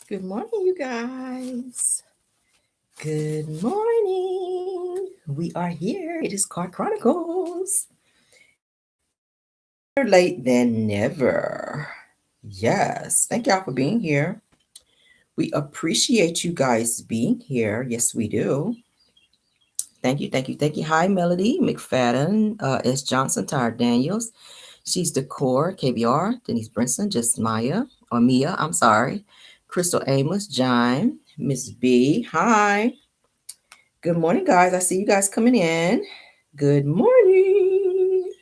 Good morning, you guys. Good morning. We are here. It is Car Chronicles. Better late than never. Yes. Thank y'all for being here. We appreciate you guys being here. Yes, we do. Thank you, thank you, thank you. Hi, Melody McFadden, S. Johnson, Tyre Daniels. She's Decor, KBR, Denise Brinson, Just Maya, or Mia, I'm sorry. Crystal Amos, John, Miss B. Hi. Good morning, guys. I see you guys coming in. Good morning.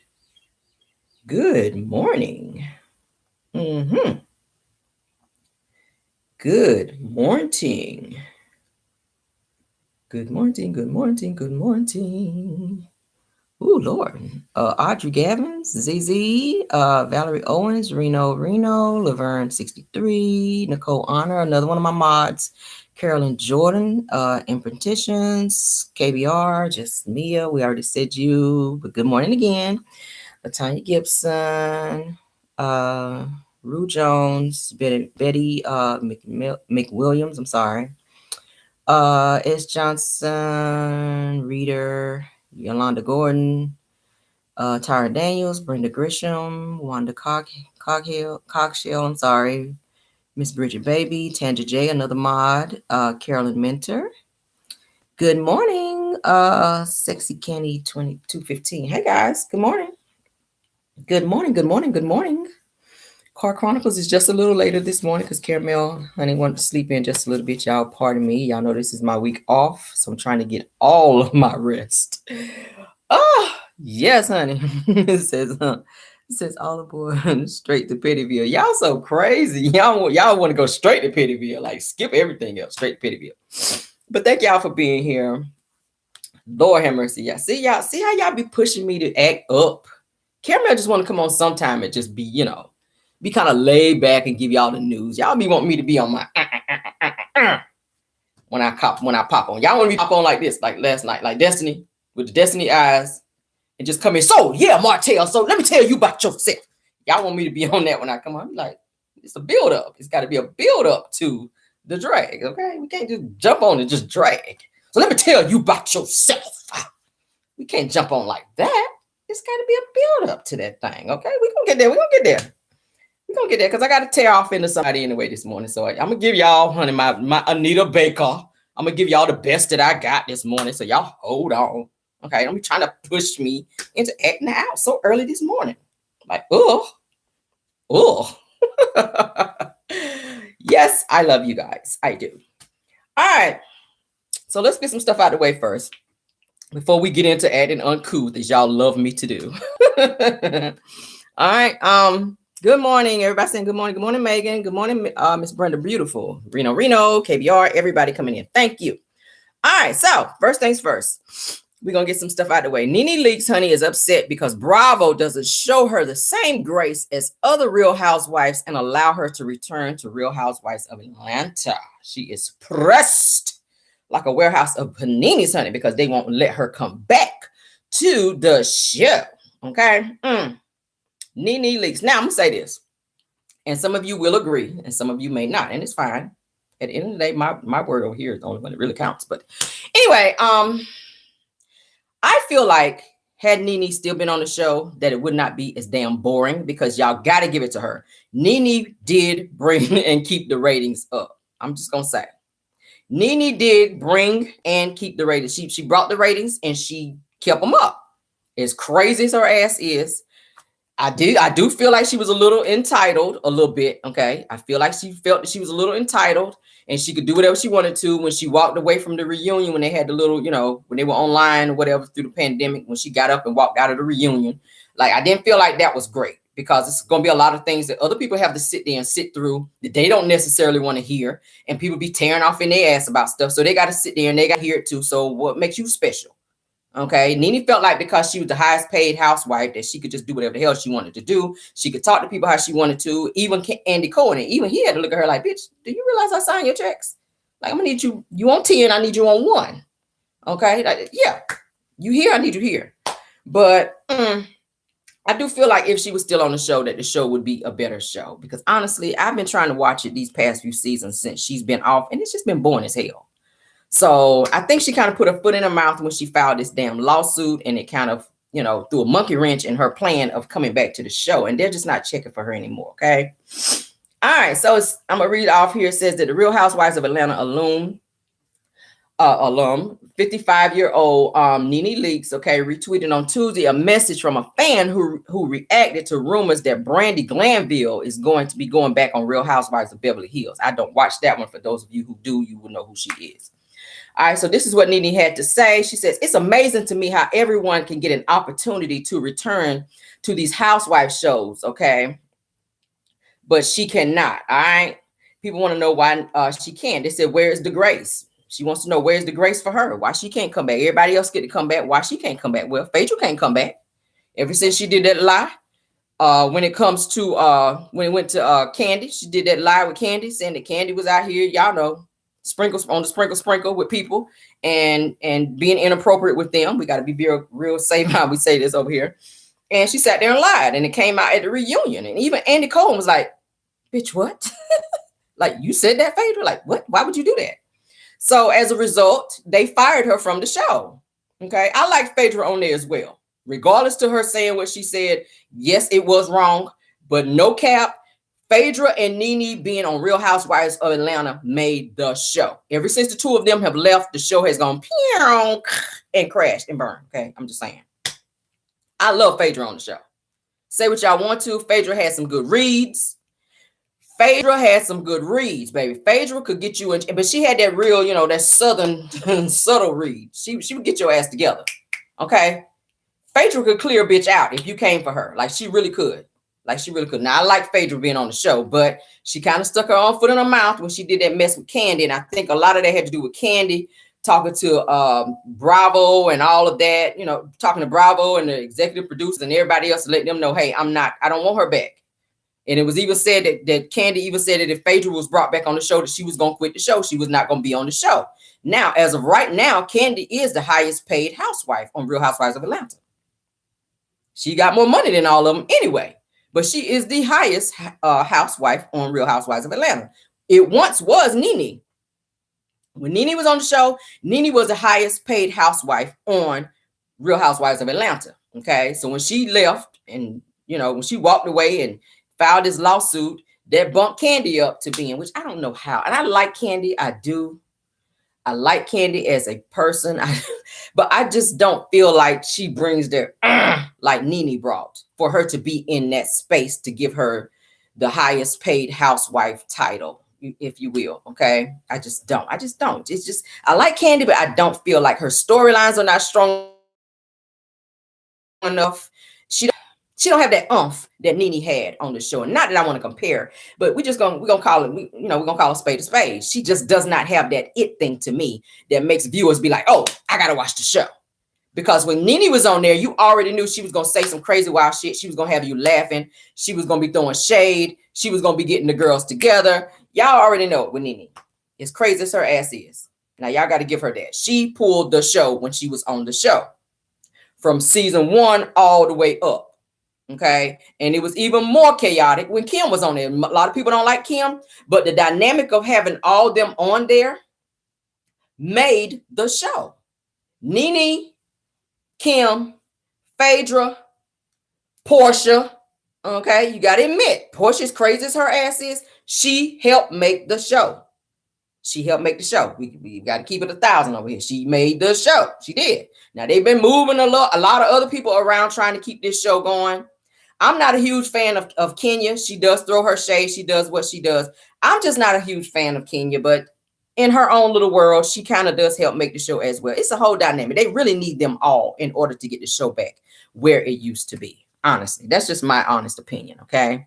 Good morning. Mm-hmm. Good morning. Good morning, good morning, good morning. Oh, Lord. Audrey Gavins, ZZ, Valerie Owens, Reno, Laverne 63, Nicole Honor, another one of my mods, Carolyn Jordan, Impetitions, KBR, just Mia. We already said you, but good morning again. Latanya Gibson, Rue Jones, Betty McWilliams, I'm sorry. S. Johnson, Reader, Yolanda Gordon, Tyra Daniels, Brenda Grisham, Wanda Cogshill, I'm sorry, Miss Bridget Baby, Tanja J, another mod, Carolyn Mentor. Good morning, Sexy Candy 2215. Hey guys, good morning. Good morning, good morning, good morning. Car Chronicles is just a little later this morning because Caramel, honey, wanted to sleep in just a little bit. Y'all, pardon me. Y'all know this is my week off, so I'm trying to get all of my rest. Oh, yes, honey. It says all aboard straight to Pettyville. Y'all so crazy. Y'all want to go straight to Pettyville, like skip everything else, straight to Pettyville. But thank y'all for being here. Lord have mercy. Y'all see how y'all be pushing me to act up. Caramel just want to come on sometime and just be, be kind of laid back and give y'all the news. Y'all be wanting me to be on my when I pop on. Y'all want me to pop on like this, like last night, like Destiny with the Destiny eyes, and just come in. So yeah, Martel. So let me tell you about yourself. Y'all want me to be on that when I come on? I'm like, it's a build up. It's got to be a build up to the drag. Okay, we can't just jump on and just drag. So let me tell you about yourself. We can't jump on like that. It's got to be a build up to that thing. Okay, we're gonna get there. We're gonna get there because I got to tear off into somebody anyway this morning. So I'm gonna give y'all, honey, my Anita Baker. I'm gonna give y'all the best that I got this morning. So y'all hold on. Okay, don't be trying to push me into acting out so early this morning. Like, oh. Yes, I love you guys. I do. All right. So let's get some stuff out of the way first before we get into adding uncouth as y'all love me to do. All right. Good morning, everybody saying good morning. Good morning, Megan. Good morning, Miss Brenda Beautiful. Reno, KBR, everybody coming in. Thank you. All right. So first things first, we're going to get some stuff out of the way. Nene Leakes, honey, is upset because Bravo doesn't show her the same grace as other Real Housewives and allow her to return to Real Housewives of Atlanta. She is pressed like a warehouse of paninis, honey, because they won't let her come back to the show. Okay. Nene Leakes. Now I'm gonna say this, and some of you will agree, and some of you may not, and it's fine. At the end of the day, my word over here is the only one that really counts. But anyway, I feel like had Nene still been on the show, that it would not be as damn boring because y'all got to give it to her. Nene did bring and keep the ratings up. I'm just gonna say, Nene did bring and keep the ratings. She brought the ratings and she kept them up. As crazy as her ass is, I do feel like she was a little entitled, a little bit. Okay. I feel like she felt that she was a little entitled and she could do whatever she wanted to when she walked away from the reunion, when they had the little, when they were online or whatever through the pandemic, when she got up and walked out of the reunion. Like, I didn't feel like that was great because it's going to be a lot of things that other people have to sit there and sit through that they don't necessarily want to hear. And people be tearing off in their ass about stuff. So they got to sit there and they got to hear it too. So what makes you special? Okay, Nene felt like because she was the highest paid housewife that she could just do whatever the hell she wanted to do. She could talk to people how she wanted to. Even Andy Cohen, even he had to look at her like, bitch, do you realize I signed your checks? Like, I'm gonna need you on 10, I need you on 1. Okay, like, yeah, you here, I need you here. But I do feel like if she was still on the show, that the show would be a better show. Because honestly, I've been trying to watch it these past few seasons since she's been off, and it's just been boring as hell. So I think she kind of put her foot in her mouth when she filed this damn lawsuit, and it kind of, you know, threw a monkey wrench in her plan of coming back to the show. And they're just not checking for her anymore. Okay. All right. So I'm going to read off here. It says that the Real Housewives of Atlanta alum, 55-year-old Nene Leakes, okay, retweeted on Tuesday a message from a fan who reacted to rumors that Brandy Glanville is going to be going back on Real Housewives of Beverly Hills. I don't watch that one. For those of you who do, you will know who she is. All right, so this is what Nene had to say. She says, it's amazing to me how everyone can get an opportunity to return to these housewife shows, okay? But she cannot, all right? People want to know why she can't. They said, where is the grace? She wants to know where's the grace for her, why she can't come back. Everybody else get to come back, why she can't come back. Well, Phaedra can't come back. Ever since she did that lie, when it comes to, when it went to Kandi, she did that lie with Kandi, saying that Kandi was out here, y'all know, sprinkles on the sprinkle with people and being inappropriate with them. We got to be real safe how we say this over here. And she sat there and lied, and it came out at the reunion. And even Andy Cohen was like, bitch, what? Like, you said that, Phaedra? Like, what? Why would you do that? So as a result, they fired her from the show. Okay. I like Phaedra on there as well. Regardless to her saying what she said, yes, it was wrong, but no cap. Phaedra and Nene being on Real Housewives of Atlanta made the show. Ever since the two of them have left, the show has gone pew and crashed and burned. Okay. I'm just saying. I love Phaedra on the show. Say what y'all want to. Phaedra had some good reads. Phaedra had some good reads, baby. Phaedra could get you in, but she had that real, you know, that southern subtle read. She would get your ass together. Okay. Phaedra could clear a bitch out if you came for her. Like she really could. Like she really could. Now I like Phaedra being on the show, but she kind of stuck her own foot in her mouth when she did that mess with Kandi. And I think a lot of that had to do with Kandi talking to Bravo and all of that, you know, talking to Bravo and the executive producers and everybody else to let them know, hey, I don't want her back. And it was even said that Kandi even said that if Phaedra was brought back on the show, that she was going to quit the show. She was not going to be on the show. Now, as of right now, Kandi is the highest paid housewife on Real Housewives of Atlanta. She got more money than all of them anyway, but she is the highest housewife on Real Housewives of Atlanta. It once was Nene. When Nene was on the show, Nene was the highest paid housewife on Real Housewives of Atlanta. Okay. So when she left and, you know, when she walked away and filed this lawsuit, that bumped Kandi up to being, which I don't know how. And I like Kandi. I do. I like Kandi as a person, but I just don't feel like she brings their like Nene brought for her to be in that space to give her the highest paid housewife title, if you will. Okay. I just don't. It's just, I like Kandi, but I don't feel like her storylines are not strong enough. She don't have that oomph that Nene had on the show. And not that I want to compare, but we're gonna call it, we're gonna call a spade a spade. She just does not have that it thing to me that makes viewers be like, oh, I gotta watch the show. Because when Nene was on there, you already knew she was gonna say some crazy wild shit. She was gonna have you laughing. She was gonna be throwing shade. She was gonna be getting the girls together. Y'all already know it with Nene. As crazy as her ass is. Now y'all got to give her that. She pulled the show when she was on the show. From season 1 all the way up. Okay. And it was even more chaotic when Kim was on there. A lot of people don't like Kim, but the dynamic of having all them on there made the show. Nene, Kim, Phaedra, Portia. Okay. You got to admit, Portia's crazy as her ass is. She helped make the show. She helped make the show. We got to keep it 1,000 over here. She made the show. She did. Now they've been moving a lot of other people around trying to keep this show going. I'm not a huge fan of Kenya. She does throw her shade. She does what she does. I'm just not a huge fan of Kenya, but in her own little world, she kind of does help make the show as well. It's a whole dynamic. They really need them all in order to get the show back where it used to be. Honestly, that's just my honest opinion. Okay.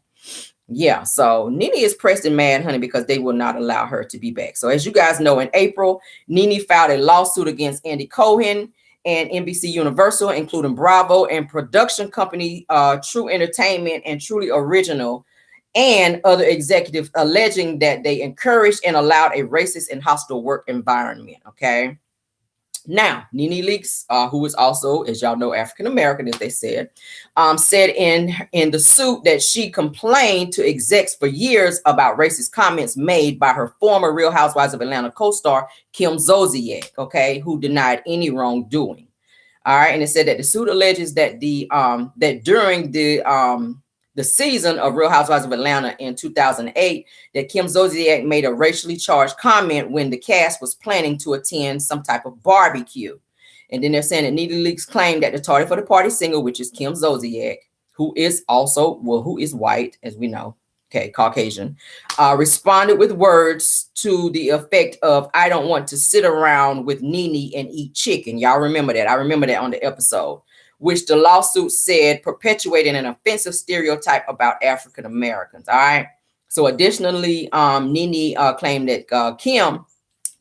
Yeah. So Nene is pressed and mad, honey, because they will not allow her to be back. So as you guys know, in April, Nene filed a lawsuit against Andy Cohen and NBC Universal, including Bravo and production company True Entertainment and Truly Original, and other executives, alleging that they encouraged and allowed a racist and hostile work environment. Okay. Now, Nene Leakes, who is also, as y'all know, African-American, as they said in the suit that she complained to execs for years about racist comments made by her former Real Housewives of Atlanta co-star, Kim Zolciak, okay, who denied any wrongdoing. All right, and it said that the suit alleges that that during the season of Real Housewives of Atlanta in 2008, that Kim Zolciak made a racially charged comment when the cast was planning to attend some type of barbecue. And then they're saying that Nene Leakes claimed that the tardy for the party singer, which is Kim Zolciak, who is also, well, who is white, as we know, okay, Caucasian, responded with words to the effect of, "I don't want to sit around with Nene and eat chicken." Y'all remember that? I remember that on the episode, which the lawsuit said perpetuated an offensive stereotype about African Americans. All right. So additionally, Nene claimed that Kim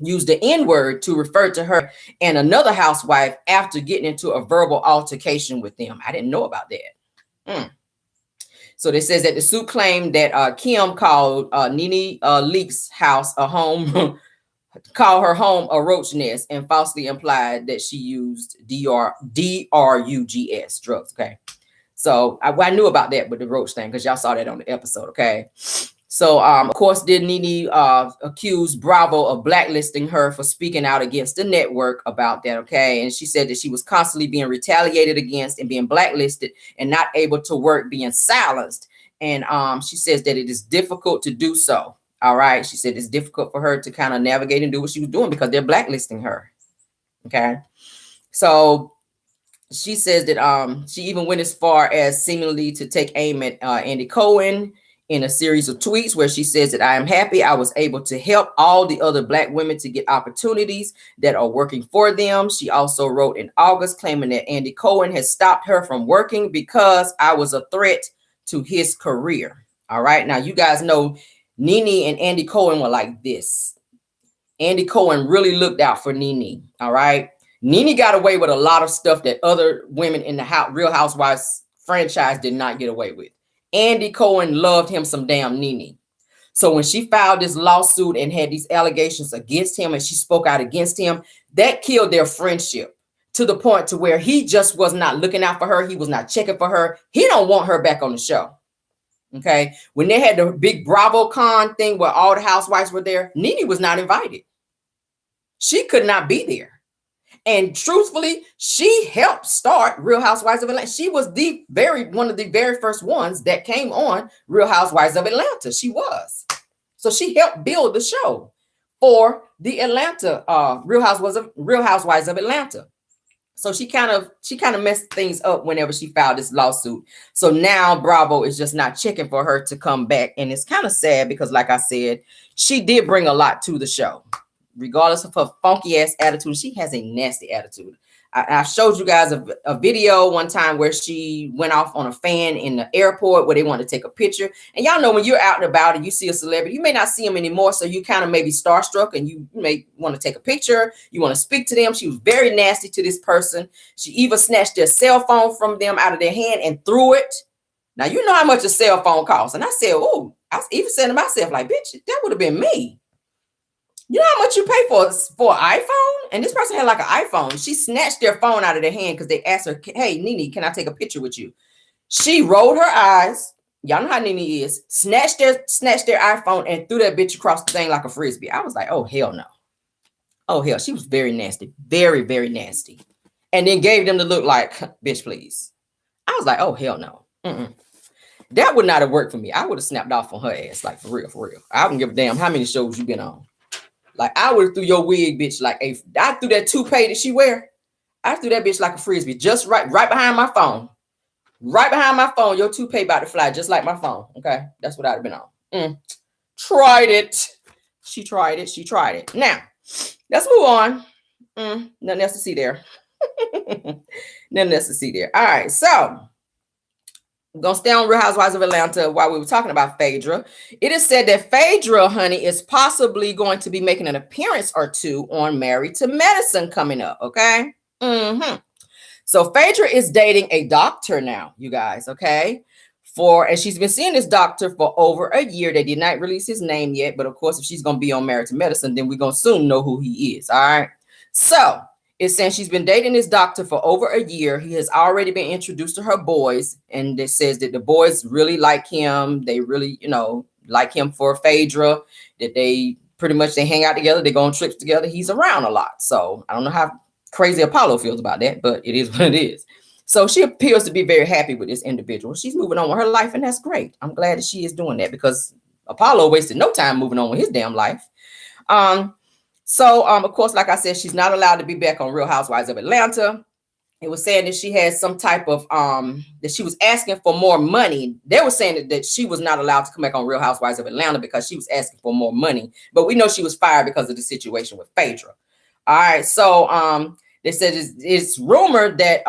used the N-word to refer to her and another housewife after getting into a verbal altercation with them. I didn't know about that. So it says that the suit claimed that Kim called Nene Leakes' house a home, called her home a roach nest, and falsely implied that she used drugs, okay? So I knew about that with the roach thing because y'all saw that on the episode, okay? So, of course, did Nene accuse Bravo of blacklisting her for speaking out against the network about that, okay? And she said that she was constantly being retaliated against and being blacklisted and not able to work, being silenced. And she says that it is difficult to do so, all right? She said it's difficult for her to kind of navigate and do what she was doing because they're blacklisting her, okay? So she says that she even went as far as seemingly to take aim at Andy Cohen in a series of tweets where she says that, "I am happy I was able to help all the other Black women to get opportunities that are working for them." She also wrote in August claiming that Andy Cohen has stopped her from working because I was a threat to his career. All right. Now, you guys know Nene and Andy Cohen were like this. Andy Cohen really looked out for Nene. All right. Nene got away with a lot of stuff that other women in the Real Housewives franchise did not get away with. Andy Cohen loved him some damn Nene. So when she filed this lawsuit and had these allegations against him and she spoke out against him, that killed their friendship to the point to where he just was not looking out for her. He was not checking for her. He don't want her back on the show. Okay. When they had the big BravoCon thing where all the housewives were there, Nene was not invited. She could not be there. And truthfully, she helped start Real Housewives of Atlanta. She was one of the very first ones that came on Real Housewives of Atlanta. She was. So she helped build the show for the Atlanta Real Housewives of Atlanta. So she kind of messed things up whenever she filed this lawsuit. So now Bravo is just not checking for her to come back. And it's kind of sad because, like I said, she did bring a lot to the show. Regardless of her funky ass attitude, she has a nasty attitude. I showed you guys a video one time where she went off on a fan in the airport where they wanted to take a picture. And y'all know when you're out and about and you see a celebrity, you may not see them anymore. So you kind of may be starstruck and you may want to take a picture. You want to speak to them. She was very nasty to this person. She even snatched their cell phone from them out of their hand and threw it. Now, you know how much a cell phone costs. And I said, oh, I was even saying to myself, like, bitch, that would have been me. You know how much you pay for an iPhone? And this person had like an iPhone. She snatched their phone out of their hand because they asked her, "Hey, Nene, can I take a picture with you?" She rolled her eyes. Y'all know how Nene is. Snatched their iPhone and threw that bitch across the thing like a frisbee. I was like, oh, hell no. Oh, hell. She was very nasty. Very, very nasty. And then gave them the look like, bitch, please. I was like, oh, hell no. That would not have worked for me. I would have snapped off on her ass, like, for real, for real. I wouldn't give a damn how many shows you been on. Like, I would have threw your wig, bitch, like I threw that toupee that she wear. I threw that bitch like a frisbee, just right behind my phone. Right behind my phone, your toupee about to fly, just like my phone. Okay, that's what I'd have been on. Tried it. She tried it. She tried it. Now, let's move on. Nothing else to see there. Nothing else to see there. All right, so we're going to stay on Real Housewives of Atlanta while we were talking about Phaedra. It is said that Phaedra, honey, is possibly going to be making an appearance or two on Married to Medicine coming up, okay? So Phaedra is dating a doctor now, you guys, okay? And she's been seeing this doctor for over a year. They did not release his name yet, but of course, if she's going to be on Married to Medicine, then we're going to soon know who he is, all right? So It's saying she's been dating this doctor for over a year. He has already been introduced to her boys, and it says that the boys really like him. They really, like him for Phaedra, that they pretty much they hang out together. They go on trips together. He's around a lot. So I don't know how crazy Apollo feels about that, but it is what it is. So she appears to be very happy with this individual. She's moving on with her life, and that's great. I'm glad that she is doing that because Apollo wasted no time moving on with his damn life. So, of course, like I said, she's not allowed to be back on Real Housewives of Atlanta. It was saying that she had some type of, that she was asking for more money. They were saying that she was not allowed to come back on Real Housewives of Atlanta because she was asking for more money. But we know she was fired because of the situation with Phaedra. All right. So, they said it's rumored that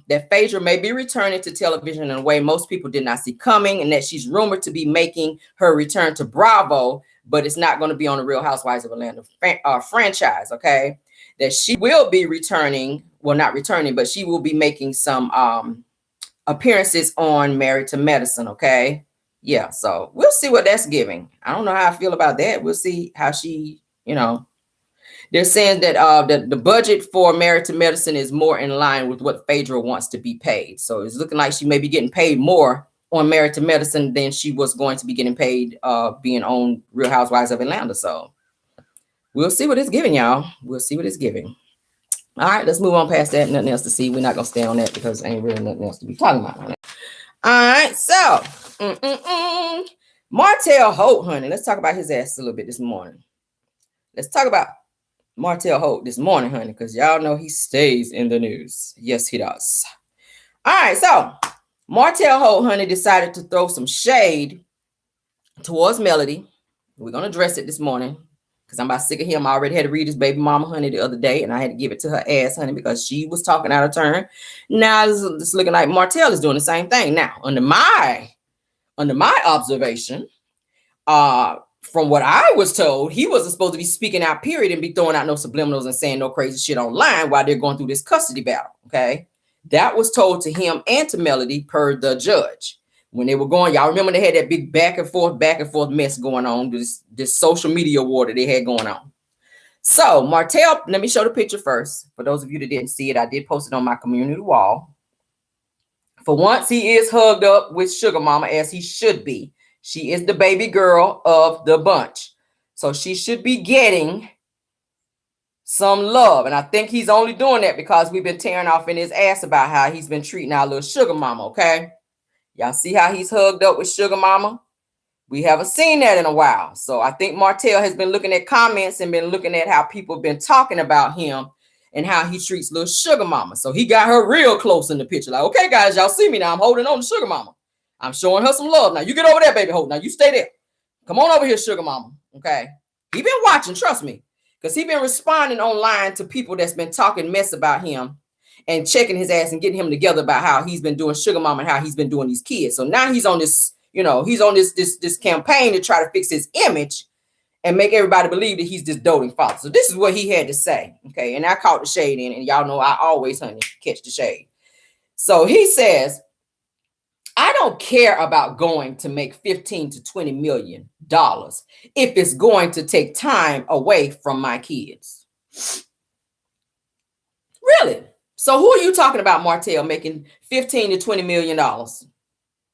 that Phaedra may be returning to television in a way most people did not see coming, and that she's rumored to be making her return to Bravo, but it's not going to be on the Real Housewives of Atlanta franchise, okay? That she will be returning, well, not returning, but she will be making some appearances on Married to Medicine, okay? Yeah, so we'll see what that's giving. I don't know how I feel about that. We'll see how she, They're saying that the budget for Married to Medicine is more in line with what Phaedra wants to be paid. So it's looking like she may be getting paid more on Married to Medicine than she was going to be getting paid being on Real Housewives of Atlanta. So we'll see what it's giving, y'all. We'll see what it's giving. All right, let's move on past that. Nothing else to see. We're not going to stay on that because there ain't really nothing else to be talking about. All right, so Martel Holt, honey. Let's talk about his ass a little bit this morning. Let's talk about Martel Holt this morning, honey, because y'all know he stays in the news. Yes, he does. All right, so Martel Holt, honey, decided to throw some shade towards Melody. We're going to address it this morning because I'm about sick of him. I already had to read his baby mama, honey, the other day, and I had to give it to her ass, honey, because she was talking out of turn. Now it's looking like Martel is doing the same thing. Now, under my observation, from what I was told, he wasn't supposed to be speaking out, period, and be throwing out no subliminals and saying no crazy shit online while they're going through this custody battle, okay? That was told to him and to Melody per the judge. When they were going, y'all remember they had that big back and forth mess going on, this social media war that they had going on. So Martel, let me show the picture first. For those of you that didn't see it, I did post it on my community wall. For once, he is hugged up with Sugar Mama, as he should be. She is the baby girl of the bunch. So she should be getting some love. And I think he's only doing that because we've been tearing off in his ass about how he's been treating our little Sugar Mama, okay? Y'all see how he's hugged up with Sugar Mama? We haven't seen that in a while. So I think Martel has been looking at comments and been looking at how people have been talking about him and how he treats little Sugar Mama. So he got her real close in the picture. Like, okay, guys, y'all see me now. I'm holding on to Sugar Mama. I'm showing her some love. Now, you get over there, baby Holt. Now, you stay there. Come on over here, Sugar Mama. Okay? He been watching, trust me. Because he been responding online to people that's been talking mess about him and checking his ass and getting him together about how he's been doing Sugar Mama and how he's been doing these kids. So now he's on this, he's on this campaign to try to fix his image and make everybody believe that he's this doting father. So this is what he had to say. Okay? And I caught the shade in, and y'all know I always, honey, catch the shade. So he says, I don't care about going to make $15 to $20 million if it's going to take time away from my kids. Really? So who are you talking about, Martel, making $15 to $20 million?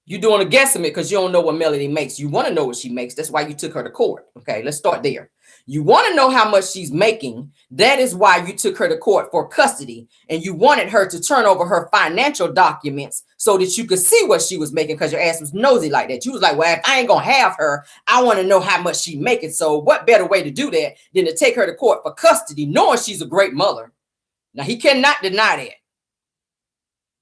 You're doing a guesstimate because you don't know what Melody makes. You want to know what she makes. That's why you took her to court. Okay, let's start there. You want to know how much she's making. That is why you took her to court for custody. And you wanted her to turn over her financial documents so that you could see what she was making because your ass was nosy like that. You was like, well, if I ain't going to have her, I want to know how much she's making. So what better way to do that than to take her to court for custody, knowing she's a great mother. Now, he cannot deny that,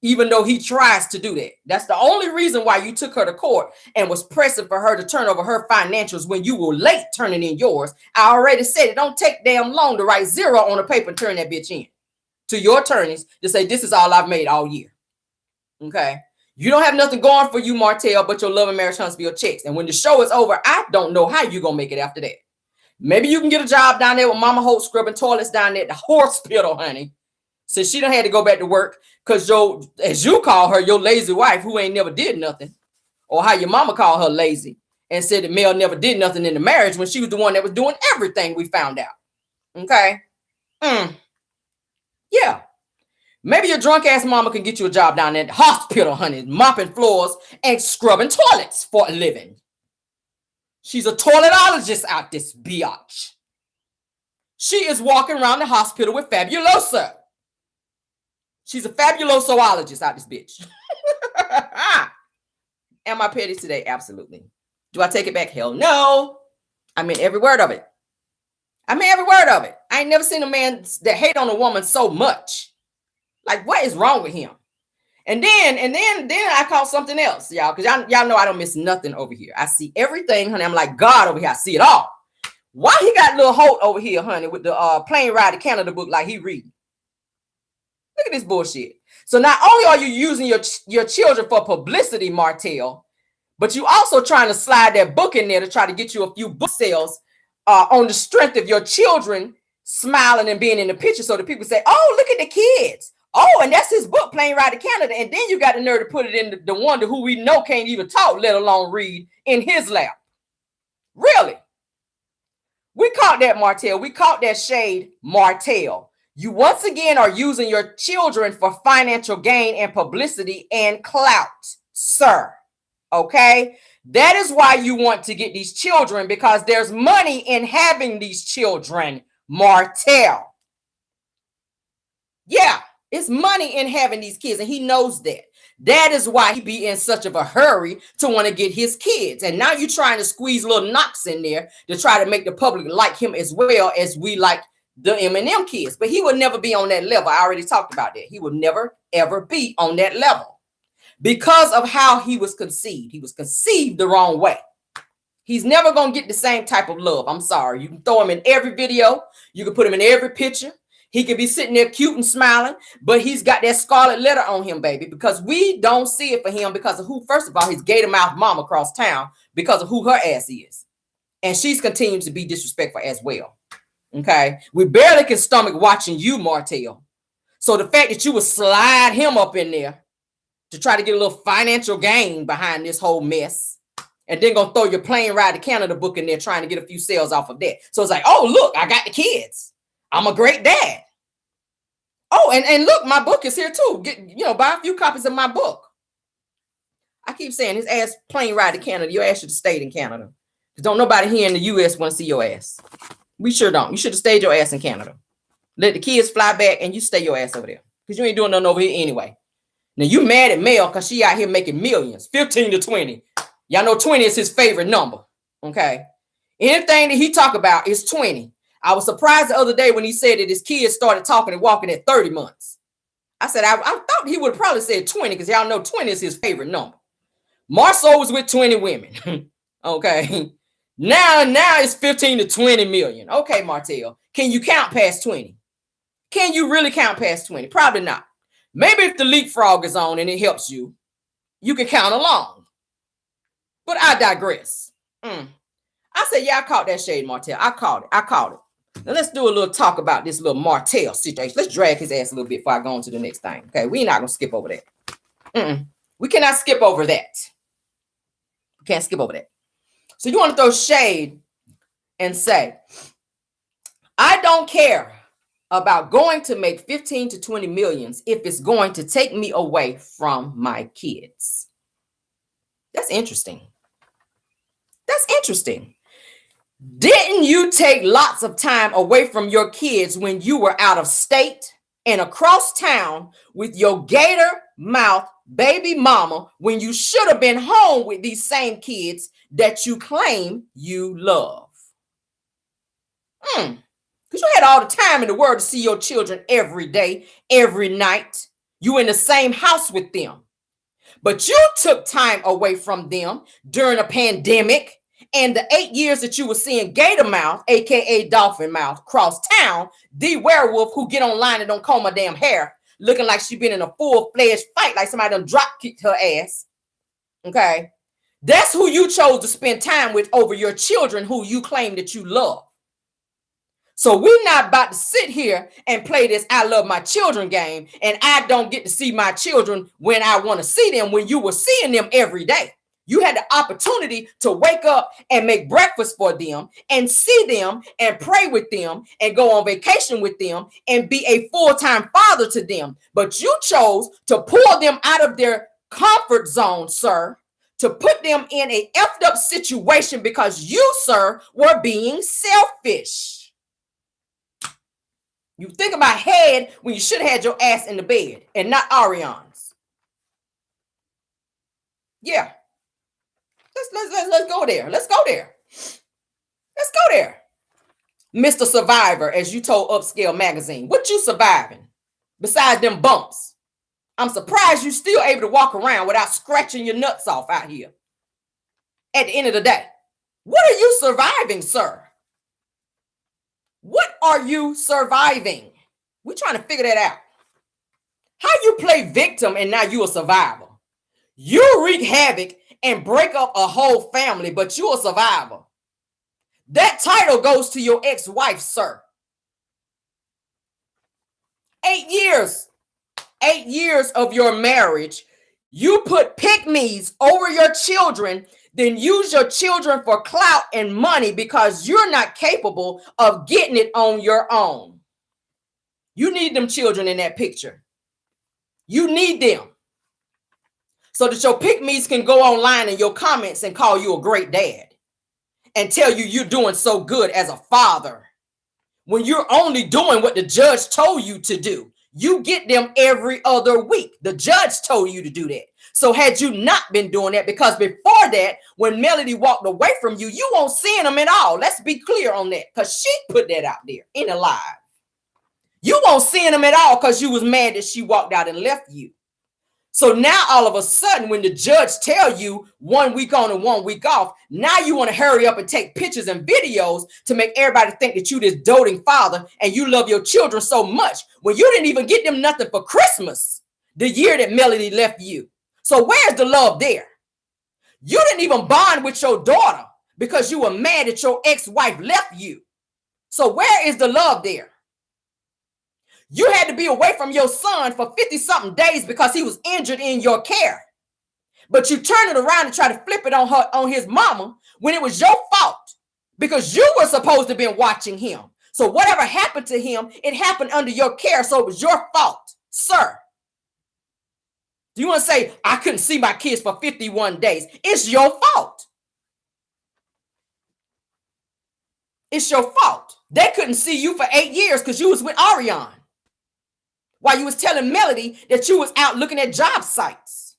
even though he tries to do that. That's the only reason why you took her to court and was pressing for her to turn over her financials when you were late turning in yours. I already said it don't take damn long to write zero on a paper and turn that bitch in to your attorneys to say, this is all I've made all year. Okay? You don't have nothing going for you, Martel, but your love and marriage Huntsville checks. And when the show is over, I don't know how you're going to make it after that. Maybe you can get a job down there with Mama Holt scrubbing toilets down there at the hospital, honey. Since she done had to go back to work because as you call her, your lazy wife who ain't never did nothing, or how your mama called her lazy and said that Mel never did nothing in the marriage when she was the one that was doing everything, we found out. Okay. Yeah. Maybe your drunk ass mama can get you a job down at the hospital, honey, mopping floors and scrubbing toilets for a living. She's a toiletologist out this biatch. She is walking around the hospital with Fabulosa. She's a fabulosoologist out this bitch. Am I petty today? Absolutely. Do I take it back? Hell no. I mean every word of it. I ain't never seen a man that hate on a woman so much. Like, what is wrong with him? And then I caught something else, y'all, because y'all know I don't miss nothing over here. I see everything, honey. I'm like God over here. I see it all. Why he got little Holt over here, honey, with the Plane Ride to Canada book like he reading? Look at this bullshit. So not only are you using your children for publicity, Martel, but you also trying to slide that book in there to try to get you a few book sales on the strength of your children smiling and being in the picture, so that people say, oh, look at the kids. Oh, and that's his book, Plane Ride to Canada. And then you got the nerve to put it in the wonder who we know can't even talk, let alone read, in his lap. Really? We caught that, Martel. We caught that shade, Martel. You once again are using your children for financial gain and publicity and clout, sir. Okay? That is why you want to get these children, because there's money in having these children, Martel. Yeah, it's money in having these kids, and he knows that. That is why he be in such of a hurry to want to get his kids. And now you're trying to squeeze little knocks in there to try to make the public like him as well as we like the M2M kids. But he would never be on that level. I already talked about that. He would never, ever be on that level because of how he was conceived. He was conceived the wrong way. He's never going to get the same type of love. I'm sorry. You can throw him in every video. You can put him in every picture. He could be sitting there cute and smiling, but he's got that scarlet letter on him, baby, because we don't see it for him because of who, first of all, his gator mouth mom across town, because of who her ass is. And she's continuing to be disrespectful as well. Okay. We barely can stomach watching you, Martel. So the fact that you would slide him up in there to try to get a little financial gain behind this whole mess, and then gonna throw your Plane Ride to Canada book in there trying to get a few sales off of that. So it's like, oh, look, I got the kids. I'm a great dad. Oh, and look, my book is here too. Buy a few copies of my book. I keep saying his ass Plane Ride to Canada. Your ass should have stayed in Canada. Because don't nobody here in the U.S. want to see your ass. We sure don't. You should have stayed your ass in Canada. Let the kids fly back and you stay your ass over there. Because you ain't doing nothing over here anyway. Now you mad at Mel because she out here making millions. 15 to 20. Y'all know 20 is his favorite number. Okay. Anything that he talk about is 20. I was surprised the other day when he said that his kids started talking and walking at 30 months. I said, I thought he would have probably said 20 because y'all know 20 is his favorite number. Marceau was with 20 women. Okay. Now it's 15 to 20 million. Okay, Martel. Can you count past 20? Can you really count past 20? Probably not. Maybe if the leapfrog is on and it helps you, you can count along. But I digress. I said, yeah, I caught that shade, Martel. I caught it. Now let's do a little talk about this little Martel situation. Let's drag his ass a little bit before I go on to the next thing. Okay, we're not going to skip over that. We cannot skip over that. We can't skip over that. So you want to throw shade and say, I don't care about going to make 15 to 20 millions if it's going to take me away from my kids. That's interesting. Didn't you take lots of time away from your kids when you were out of state and across town with your gator mouth baby mama when you should have been home with these same kids that you claim you love? Because you had all the time in the world to see your children every day, every night. You in the same house with them. But you took time away from them during a pandemic. And the 8 years that you were seeing Gator Mouth, aka Dolphin Mouth, cross town, the werewolf who get online and don't comb her damn hair, looking like she been in a full-fledged fight, like somebody done drop kicked her ass. Okay, that's who you chose to spend time with over your children, who you claim that you love. So we're not about to sit here and play this I love my children game, and I don't get to see my children when I want to see them, when you were seeing them every day. You had the opportunity to wake up and make breakfast for them and see them and pray with them and go on vacation with them and be a full-time father to them. But you chose to pull them out of their comfort zone, sir, to put them in a effed up situation because you, sir, were being selfish. You think about head when you should have had your ass in the bed and not Ariana's. Yeah. Let's go there. Let's go there. Let's go there. Mr. Survivor, as you told Upscale Magazine, what you surviving besides them bumps? I'm surprised you still able to walk around without scratching your nuts off out here. At the end of the day, what are you surviving, sir? What are you surviving? We're trying to figure that out. How you play victim and now you a survivor? You wreak havoc and break up a whole family, but you're a survivor. That title goes to your ex-wife, sir. 8 years. 8 years of your marriage, you put pygmies over your children, then use your children for clout and money because you're not capable of getting it on your own. You need them children in that picture. You need them. So that your pygmies can go online in your comments and call you a great dad and tell you you're doing so good as a father when you're only doing what the judge told you to do. You get them every other week. The judge told you to do that. So had you not been doing that, because before that, when Melody walked away from you, you won't see them at all. Let's be clear on that, because she put that out there in a live. You won't see them at all because you was mad that she walked out and left you. So now all of a sudden, when the judge tell you 1 week on and 1 week off, now you want to hurry up and take pictures and videos to make everybody think that you this doting father and you love your children so much when you didn't even get them nothing for Christmas the year that Melody left you. So where's the love there? You didn't even bond with your daughter because you were mad that your ex-wife left you. So where is the love there? You had to be away from your son for 50-something days because he was injured in your care. But you turn it around and try to flip it on his mama when it was your fault because you were supposed to have been watching him. So whatever happened to him, it happened under your care. So it was your fault, sir. Do you want to say, I couldn't see my kids for 51 days? It's your fault. It's your fault. They couldn't see you for 8 years because you was with Ariana, while you was telling Melody that you was out looking at job sites.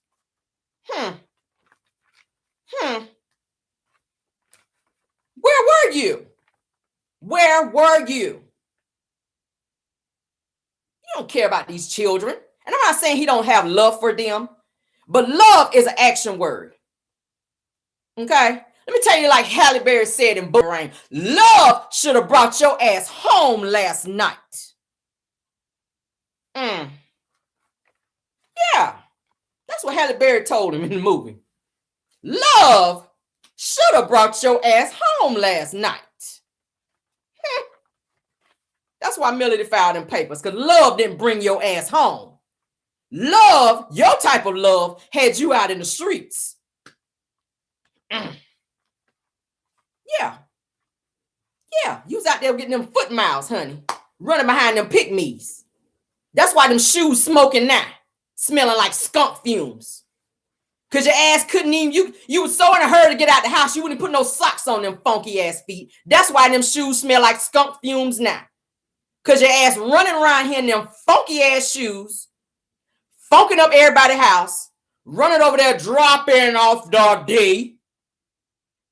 Where were you? Where were you? You don't care about these children. And I'm not saying he don't have love for them, but love is an action word. Okay? Let me tell you, like Halle Berry said in Boomerang, love should have brought your ass home last night. Yeah, that's what Halle Berry told him in the movie. Love should have brought your ass home last night. That's why Melody filed them papers, because love didn't bring your ass home. Love, your type of love, had you out in the streets. Yeah, you was out there getting them foot miles, honey, running behind them pygmies. That's why them shoes smoking now, smelling like skunk fumes. Because your ass couldn't even, you was so in a hurry to get out the house, you wouldn't put no socks on them funky ass feet. That's why them shoes smell like skunk fumes now. Because your ass running around here in them funky ass shoes, funking up everybody's house, running over there, dropping off the D,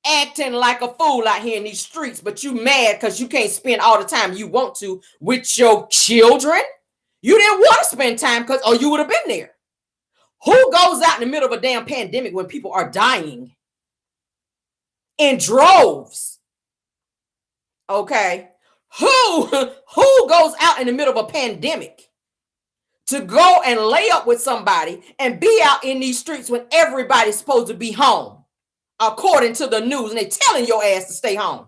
acting like a fool out here in these streets, but you mad because you can't spend all the time you want to with your children. You didn't want to spend time because, or you would have been there. Who goes out in the middle of a damn pandemic when people are dying in droves? Okay. Who goes out in the middle of a pandemic to go and lay up with somebody and be out in these streets when everybody's supposed to be home, according to the news, and they telling your ass to stay home?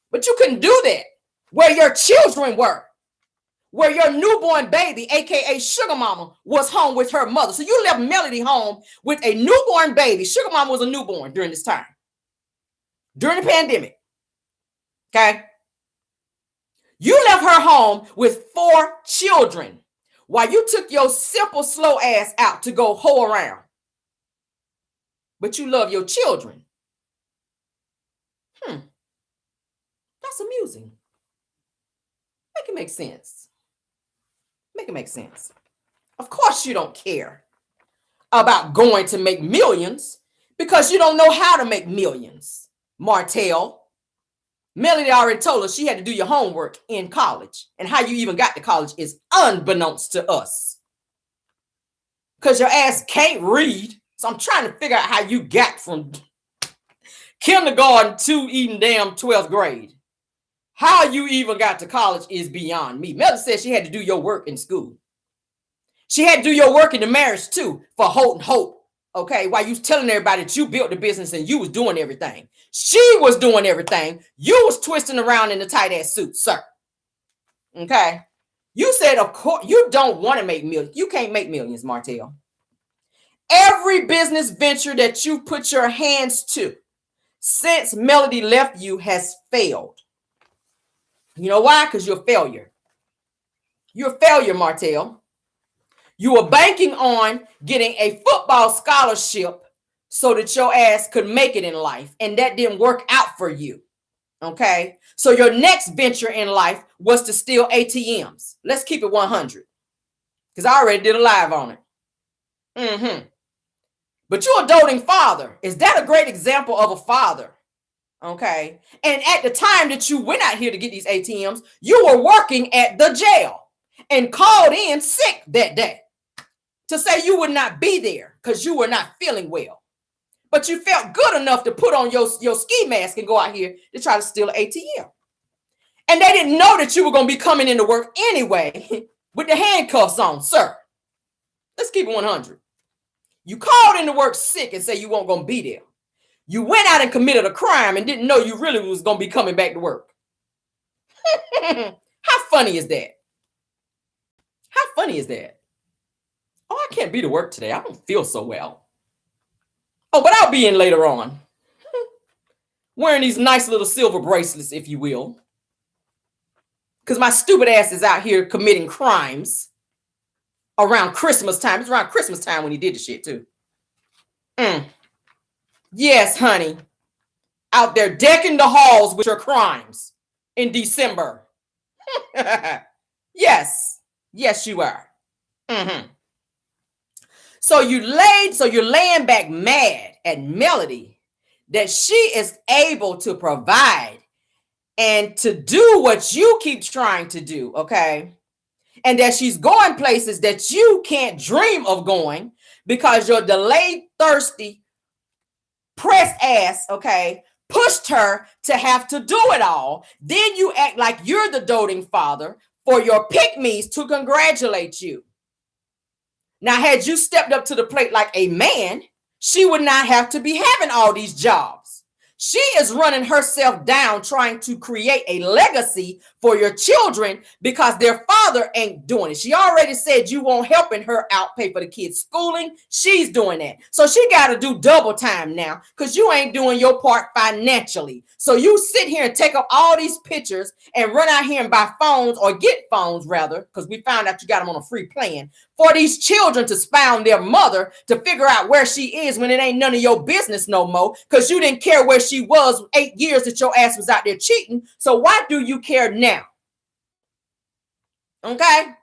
But you couldn't do that where your children were, where your newborn baby, aka Sugar Mama, was home with her mother. So you left Melody home with a newborn baby. Sugar Mama was a newborn during this time, during the pandemic. Okay. You left her home with 4 children while you took your simple, slow ass out to go hoe around. But you love your children. That's amusing. Make it make sense. Make it make sense. Of course you don't care about going to make millions because you don't know how to make millions, Martel. Melody already told us she had to do your homework in college, and how you even got to college is unbeknownst to us because your ass can't read. So I'm trying to figure out how you got from kindergarten to even damn 12th grade. How you even got to college is beyond me. Melody said she had to do your work in school. She had to do your work in the marriage too for Holt and Hope. Okay, while you was telling everybody that you built the business and you was doing everything. She was doing everything. You was twisting around in the tight ass suit, sir. Okay. You said, of course, you don't want to make millions. You can't make millions, Martel. Every business venture that you put your hands to since Melody left you has failed. You know why? Because you're a failure. You're a failure, Martel. You were banking on getting a football scholarship so that your ass could make it in life. And that didn't work out for you. Okay. So your next venture in life was to steal ATMs. Let's keep it 100. Because I already did a live on it. But you're a doting father. Is that a great example of a father? Okay. And at the time that you went out here to get these ATMs, you were working at the jail and called in sick that day to say you would not be there because you were not feeling well. But you felt good enough to put on your ski mask and go out here to try to steal an ATM. And they didn't know that you were going to be coming into work anyway with the handcuffs on, sir. Let's keep it 100. You called into work sick and say you weren't going to be there. You went out and committed a crime and didn't know you really was going to be coming back to work. How funny is that? How funny is that? Oh, I can't be to work today. I don't feel so well. Oh, but I'll be in later on. Wearing these nice little silver bracelets, if you will. Because my stupid ass is out here committing crimes around Christmas time. It's around Christmas time when he did the shit too. Yes, honey. Out there decking the halls with your crimes in December. Yes. Yes, you are. So you're laying back mad at Melody that she is able to provide and to do what you keep trying to do, okay? And that she's going places that you can't dream of going because your delayed, thirsty, press ass, okay, pushed her to have to do it all. Then you act like you're the doting father for your pick-me's to congratulate you. Now, had you stepped up to the plate like a man, she would not have to be having all these jobs. She is running herself down trying to create a legacy for your children because their father ain't doing it. She already said you won't helping her out pay for the kids' schooling. She's doing that. So she got to do double time now because you ain't doing your part financially. So you sit here and take up all these pictures and run out here and buy phones or get phones rather, because we found out you got them on a free plan for these children to spy on their mother to figure out where she is when it ain't none of your business no more because you didn't care where she was 8 years that your ass was out there cheating. So why do you care now? Okay.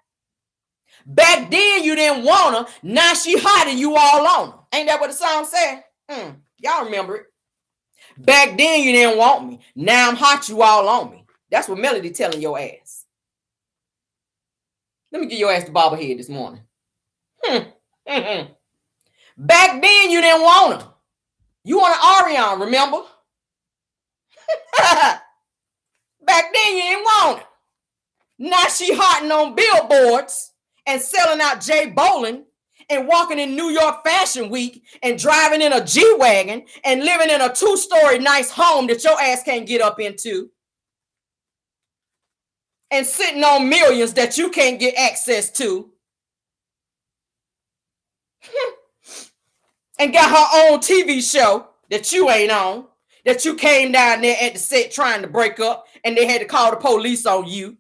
Back then you didn't want her. Now she hot and you all on her. Ain't that what the song said? Y'all remember it. Back then you didn't want me. Now I'm hot, you all on me. That's what Melody telling your ass. Let me get your ass the bobblehead this morning. Back then you didn't want her. You want an Ariana, remember? Back then you didn't want her. Now she hotting on billboards and selling out Jay Bolin and walking in New York Fashion Week and driving in a G-Wagon and living in a 2-story nice home that your ass can't get up into. and sitting on millions that you can't get access to. And got her own TV show that you ain't on, that you came down there at the set trying to break up, and they had to call the police on you.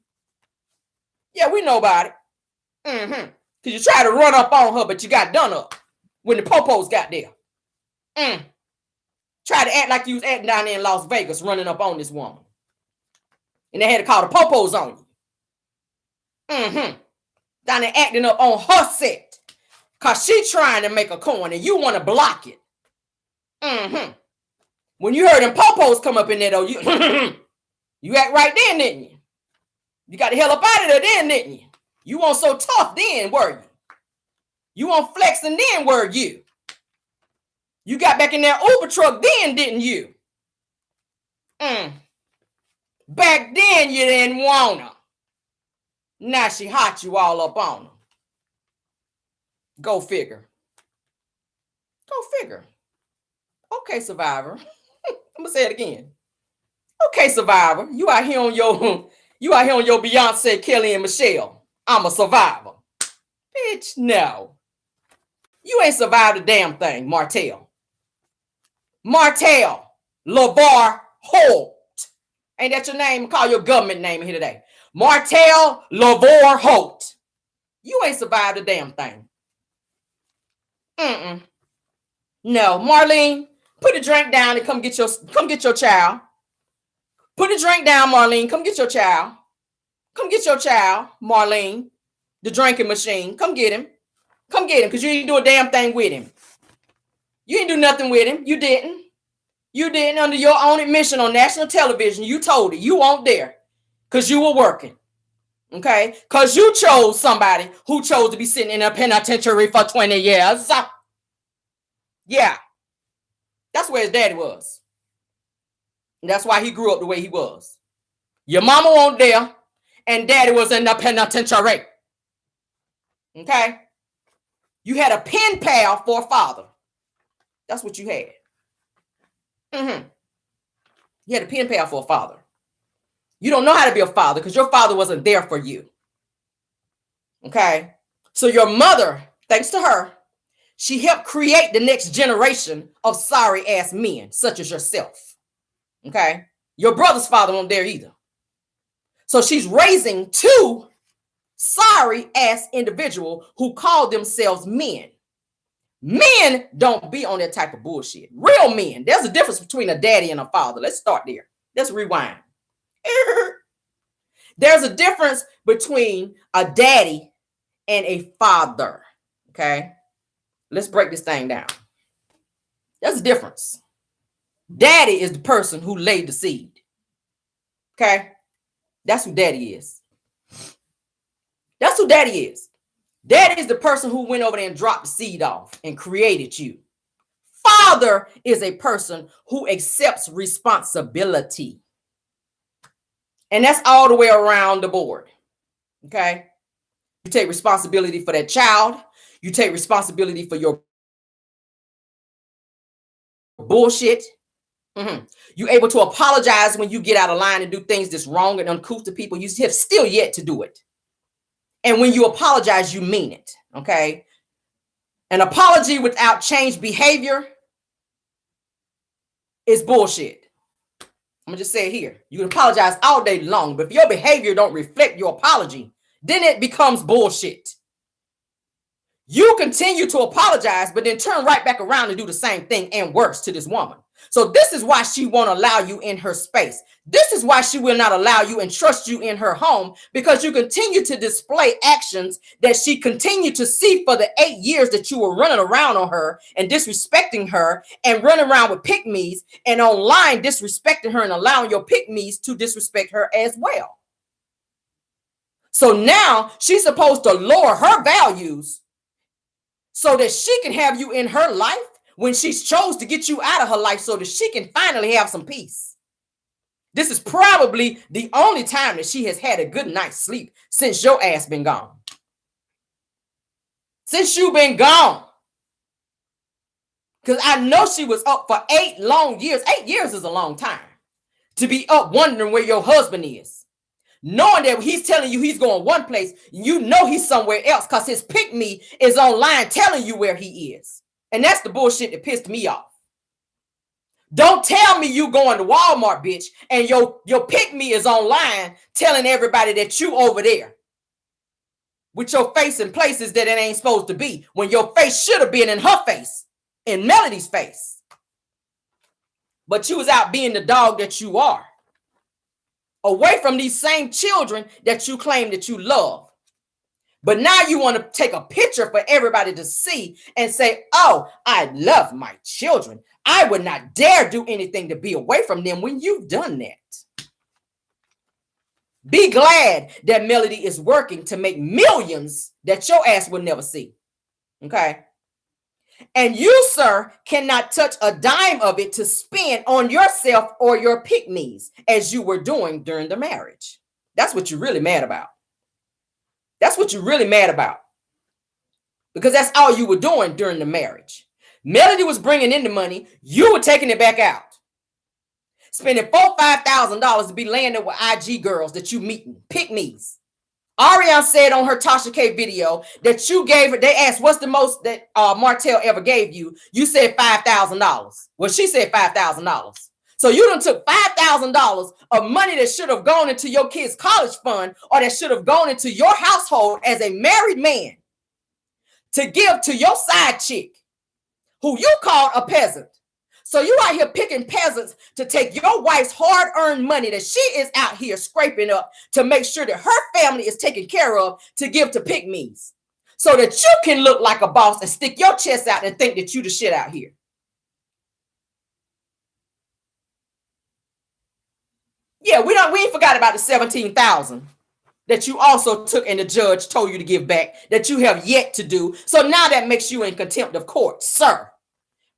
Yeah, we know about it. Because you tried to run up on her, but you got done up when the popos got there. Tried to act like you was acting down there in Las Vegas, running up on this woman. And they had to call the popos on you. Down there acting up on her set. Because she trying to make a coin and you want to block it. When you heard them popos come up in there, though, you act right then, didn't you? You got the hell up out of there then, didn't you? You weren't so tough then, were you? You weren't flexing then, were you? You got back in that Uber truck then, didn't you? Back then, you didn't want her. Now she hot you all up on her. Go figure. Go figure. Okay, Survivor. I'm gonna say it again. Okay, Survivor. You out here on your Beyonce, Kelly, and Michelle. I'm a survivor. Bitch, no. You ain't survived a damn thing, Martel. Martel LeVar Holt. Ain't that your name? Call your government name here today. Martel LeVar Holt. You ain't survived a damn thing. No, Marlene, put a drink down and come get your child. Put a drink down, Marlene. Come get your child. Come get your child, Marlene. The drinking machine. Come get him. Come get him, because you didn't do a damn thing with him. You didn't do nothing with him. You didn't. You didn't. Under your own admission on national television, you told it. You weren't there because you were working. Okay? Because you chose somebody who chose to be sitting in a penitentiary for 20 years. Yeah. That's where his daddy was. And that's why he grew up the way he was. Your mama wasn't there, and daddy was in the penitentiary. Okay? You had a pen pal for a father. That's what you had. You had a pen pal for a father. You don't know how to be a father because your father wasn't there for you. Okay? So your mother, thanks to her, she helped create the next generation of sorry-ass men, such as yourself. Okay? Your brother's father wasn't there either. So she's raising two sorry-ass individuals who call themselves men. Men don't be on that type of bullshit. Real men. There's a difference between a daddy and a father. Let's start there. Let's rewind. There's a difference between a daddy and a father. Okay? Let's break this thing down. There's a difference. Daddy is the person who laid the seed. Okay? That's who daddy is. That's who daddy is. Daddy is the person who went over there and dropped the seed off and created you. Father is a person who accepts responsibility. And that's all the way around the board. Okay? You take responsibility for that child. You take responsibility for your bullshit. You're able to apologize when you get out of line and do things that's wrong and uncouth to people. You have still yet to do it. And when you apologize, you mean it. Okay? An apology without changed behavior is bullshit. I'm going to just say it here. You can apologize all day long, but if your behavior don't reflect your apology, then it becomes bullshit. You continue to apologize, but then turn right back around and do the same thing and worse to this woman. So this is why she won't allow you in her space. This is why she will not allow you and trust you in her home, because you continue to display actions that she continued to see for the 8 years that you were running around on her and disrespecting her and running around with pick-me's and online disrespecting her and allowing your pick-me's to disrespect her as well. So now she's supposed to lower her values so that she can have you in her life when she's chose to get you out of her life so that she can finally have some peace. This is probably the only time that she has had a good night's sleep since your ass been gone. Since you been gone. Because I know she was up for 8 long years. 8 years is a long time to be up wondering where your husband is. knowing that he's telling you he's going one place, you know he's somewhere else because his pick-me is online telling you where he is. And that's the bullshit that pissed me off. Don't tell me you going to Walmart, bitch, and your pick-me is online telling everybody that you over there with your face in places that it ain't supposed to be, when your face should have been in her face, in Melody's face. But you was out being the dog that you are, away from these same children that you claim that you love. But now you want to take a picture for everybody to see and say, oh, I love my children. I would not dare do anything to be away from them, when you've done that. Be glad that Melody is working to make millions that your ass will never see. Okay? And you, sir, cannot touch a dime of it to spend on yourself or your pick-me's, as you were doing during the marriage. That's what you're really mad about. That's what you're really mad about. Because that's all you were doing during the marriage. Melody was bringing in the money. You were taking it back out. Spending $4,000-$5,000 to be laying there with IG girls that you meeting. Pick-me's. Ariana said on her Tasha K video that you gave her, they asked what's the most that Martel ever gave you. You said $5,000. Well, she said $5,000. So you done took $5,000 of money that should have gone into your kid's college fund, or that should have gone into your household as a married man, to give to your side chick, who you called a peasant. So you out here picking peasants to take your wife's hard-earned money that she is out here scraping up to make sure that her family is taken care of, to give to pick-me's, so that you can look like a boss and stick your chest out and think that you the shit out here. Yeah, we ain't forgot about the $17,000 that you also took and the judge told you to give back, that you have yet to do. So now that makes you in contempt of court, sir.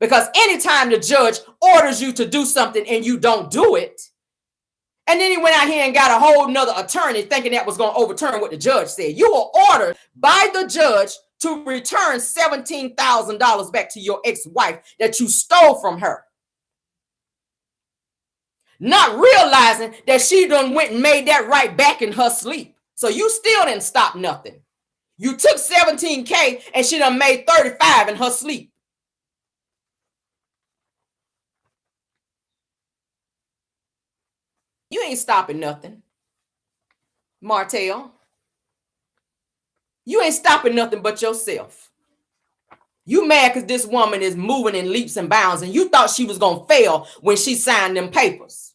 Because anytime the judge orders you to do something and you don't do it, and then he went out here and got a whole nother attorney thinking that was going to overturn what the judge said. You were ordered by the judge to return $17,000 back to your ex-wife that you stole from her. Not realizing that she done went and made that right back in her sleep. So you still didn't stop nothing. You took $17K and she done made $35 in her sleep. You ain't stopping nothing, Martel. You ain't stopping nothing but yourself. You mad because this woman is moving in leaps and bounds, and you thought she was going to fail when she signed them papers.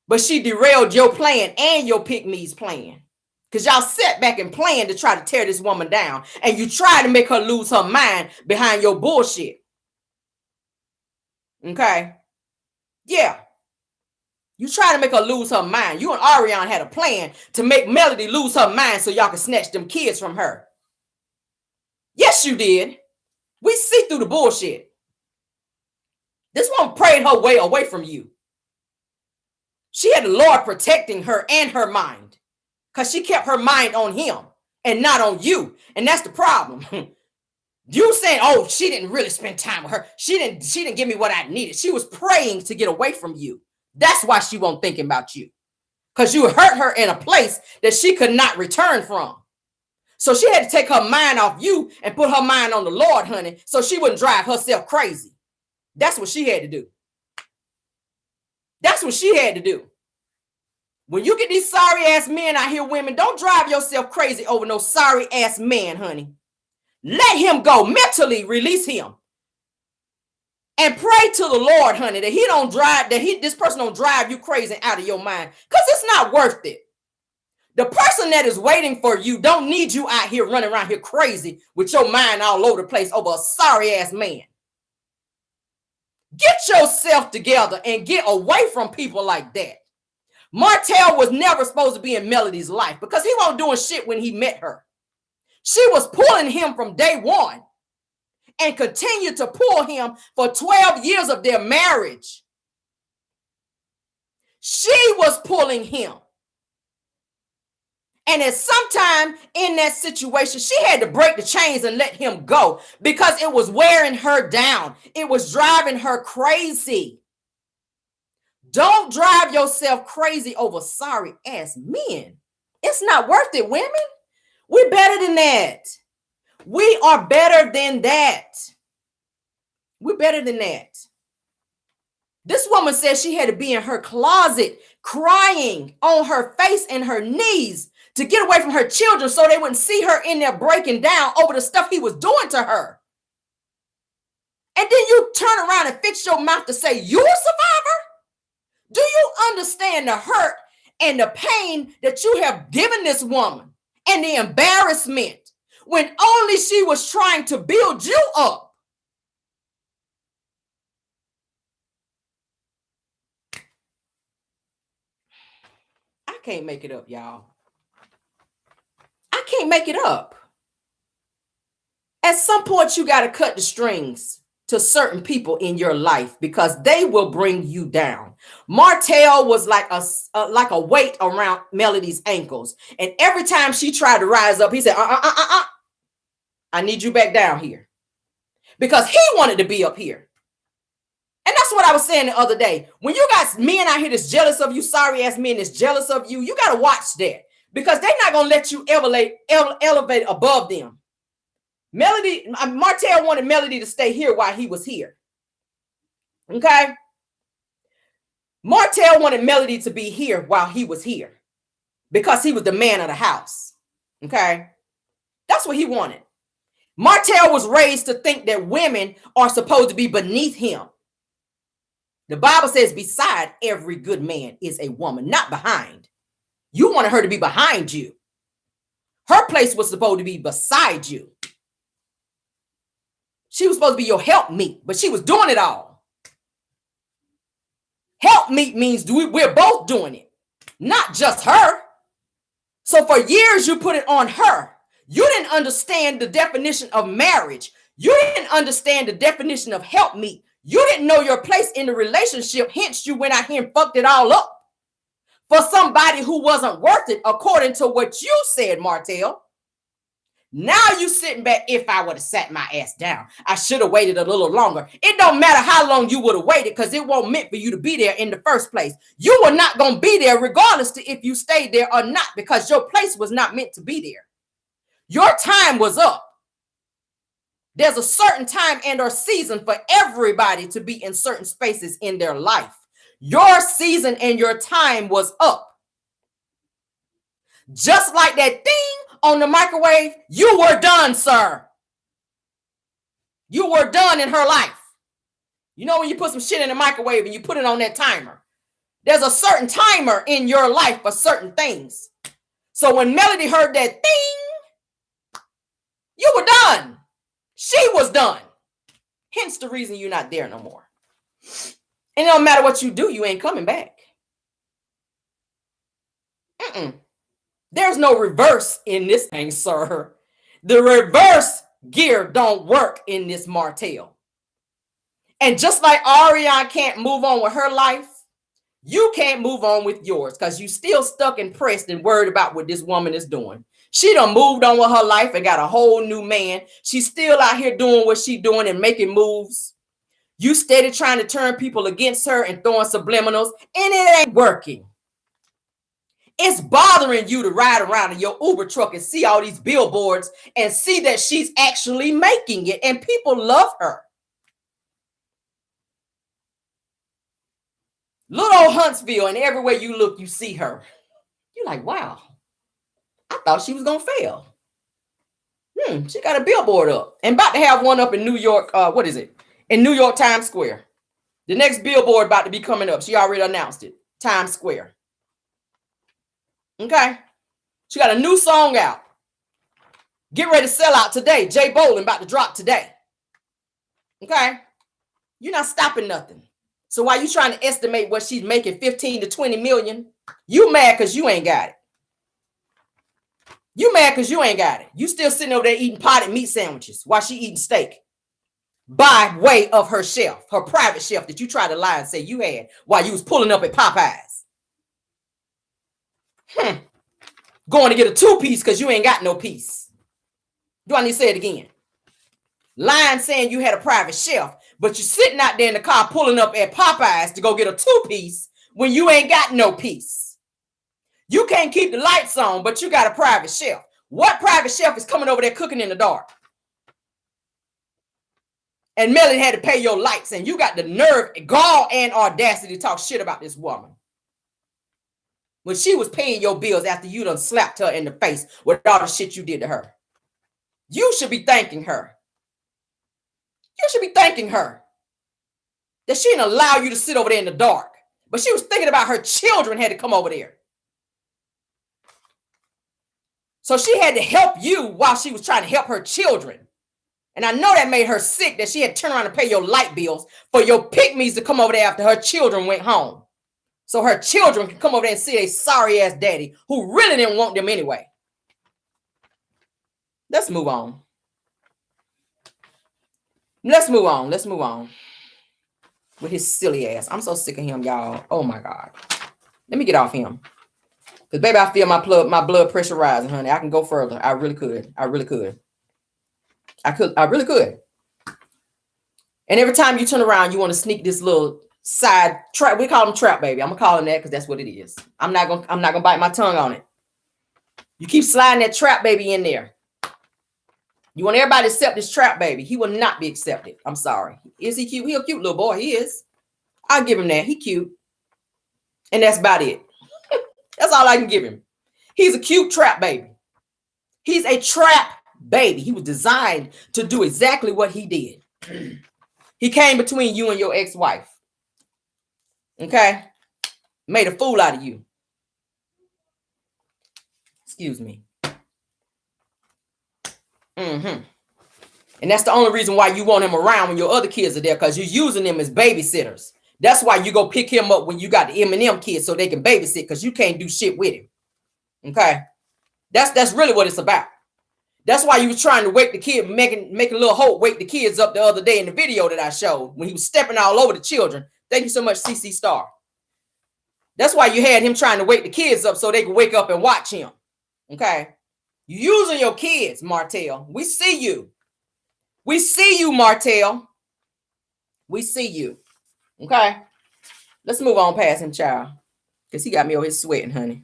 But she derailed your plan and your pick-me's plan, because y'all sat back and planned to try to tear this woman down, and you tried to make her lose her mind behind your bullshit. Okay? Yeah. You try to make her lose her mind. You and Ariana had a plan to make Melody lose her mind so y'all could snatch them kids from her. Yes, you did. We see through the bullshit. This woman prayed her way away from you. She had the Lord protecting her and her mind, because she kept her mind on him and not on you. And that's the problem. You saying, oh, she didn't really spend time with her. She didn't give me what I needed. She was praying to get away from you. That's why she won't thinking about you, because you hurt her in a place that she could not return from. So she had to take her mind off you and put her mind on the Lord, honey, so she wouldn't drive herself crazy. That's what she had to do. That's what she had to do. When you get these sorry ass men out here, women, don't drive yourself crazy over no sorry ass man, honey. Let him go. Mentally release him. And pray to the Lord, honey, that he don't drive, this person don't drive you crazy out of your mind, because it's not worth it. The person that is waiting for you don't need you out here running around here crazy with your mind all over the place over a sorry ass man. Get yourself together and get away from people like that. Martel was never supposed to be in Melody's life, because he wasn't doing shit when he met her. She was pulling him from day one, and continued to pull him for 12 years of their marriage. She was pulling him. And at some time in that situation, she had to break the chains and let him go, because it was wearing her down. It was driving her crazy. Don't drive yourself crazy over sorry ass men. It's not worth it, women. We're better than that. We are better than that. We're better than that. This woman said she had to be in her closet crying on her face and her knees to get away from her children so they wouldn't see her in there breaking down over the stuff he was doing to her. And then you turn around and fix your mouth to say you're a survivor? Do you understand the hurt and the pain that you have given this woman and the embarrassment when only she was trying to build you up? I can't make it up, y'all. I can't make it up. At some point, you got to cut the strings to certain people in your life because they will bring you down. Martel was like a weight around Melody's ankles. And every time she tried to rise up, he said, I need you back down here. Because he wanted to be up here. And that's what I was saying the other day. When you got men out here that's jealous of you, sorry ass men that's jealous of you, you got to watch that. Because they're not going to let you elevate above them. Martel wanted Melody to stay here while he was here. Okay? Martel wanted Melody to be here while he was here. Because he was the man of the house. Okay? That's what he wanted. Martel was raised to think that women are supposed to be beneath him. The Bible says beside every good man is a woman, not behind. You wanted her to be behind you. Her place was supposed to be beside you. She was supposed to be your helpmeet, but she was doing it all. Helpmeet means we're both doing it, not just her. So for years, you put it on her. You didn't understand the definition of marriage. You didn't understand the definition of helpmeet. You didn't know your place in the relationship. Hence, you went out here and fucked it all up for somebody who wasn't worth it, according to what you said, Martel. Now you sitting back, if I would have sat my ass down, I should have waited a little longer. It don't matter how long you would have waited because it wasn't meant for you to be there in the first place. You were not going to be there regardless to if you stayed there or not because your place was not meant to be there. Your time was up. There's a certain time and or season for everybody to be in certain spaces in their life. Your season and your time was up. Just like that thing on the microwave, you were done, sir. You were done in her life. You know when you put some shit in the microwave and you put it on that timer, there's a certain timer in your life for certain things. So when Melody heard that thing, you were done. She was done. Hence the reason you're not there no more. And it don't matter what you do, you ain't coming back. There's no reverse in this thing, sir. The reverse gear don't work in this Martel. And just like Ariana can't move on with her life, you can't move on with yours because you still stuck and pressed and worried about what this woman is doing. She done moved on with her life and got a whole new man. She's still out here doing what she's doing and making moves. You steady trying to turn people against her and throwing subliminals, and it ain't working. It's bothering you to ride around in your Uber truck and see all these billboards and see that she's actually making it, and people love her. Little old Huntsville, and everywhere you look, you see her. You're like, wow, I thought she was going to fail. She got a billboard up and about to have one up in New York. What is it? In New York, Times Square. The next billboard about to be coming up. She already announced it. Times Square. Okay. She got a new song out. Get ready to sell out today. Jay Bolin about to drop today. Okay. You're not stopping nothing. So while you trying to estimate what she's making, 15 to 20 million, you mad because you ain't got it. You mad because you ain't got it. You still sitting over there eating potted meat sandwiches while she eating steak by way of her chef, her private chef that you tried to lie and say you had while you was pulling up at Popeyes. Going to get a 2-piece because you ain't got no piece. Do I need to say it again? Lying saying you had a private chef, but you're sitting out there in the car pulling up at Popeyes to go get a 2-piece when you ain't got no peace. You can't keep the lights on, but you got a private chef. What private chef is coming over there cooking in the dark? And Melon had to pay your lights, and you got the nerve, gall, and audacity to talk shit about this woman when she was paying your bills after you done slapped her in the face with all the shit you did to her. You should be thanking her. You should be thanking her that she didn't allow you to sit over there in the dark. But she was thinking about her children had to come over there. So she had to help you while she was trying to help her children. And I know that made her sick that she had to turn around and pay your light bills for your pygmies to come over there after her children went home. So her children can come over there and see a sorry ass daddy who really didn't want them anyway. Let's move on. Let's move on. Let's move on. With his silly ass. I'm so sick of him, y'all. Oh my God. Let me get off him. Because baby, I feel my blood pressure rising, honey. I can go further. I really could. I really could. I really could. And every time you turn around, you want to sneak this little side trap. We call him trap, baby. I'm gonna call him that because that's what it is. I'm not gonna bite my tongue on it. You keep sliding that trap baby in there. You want everybody to accept this trap baby. He will not be accepted. I'm sorry. Is he cute? He a cute little boy. He is. I'll give him that. He cute. And that's about it. That's all I can give him. He's a cute trap baby. He's a trap baby. He was designed to do exactly what he did. He came between you and your ex-wife. Okay? Made a fool out of you. Excuse me. And that's the only reason why you want him around when your other kids are there, because you're using them as babysitters. That's why you go pick him up when you got the M2M kids so they can babysit, because you can't do shit with him. Okay? That's really what it's about. That's why you was trying to wake the kid, making little Hope wake the kids up the other day in the video that I showed when he was stepping all over the children. Thank you so much, CC Star. That's why you had him trying to wake the kids up so they could wake up and watch him. Okay? You using your kids, Martel. We see you. We see you, Martel. We see you. Okay? Let's move on past him, child. Because he got me over here sweating, honey.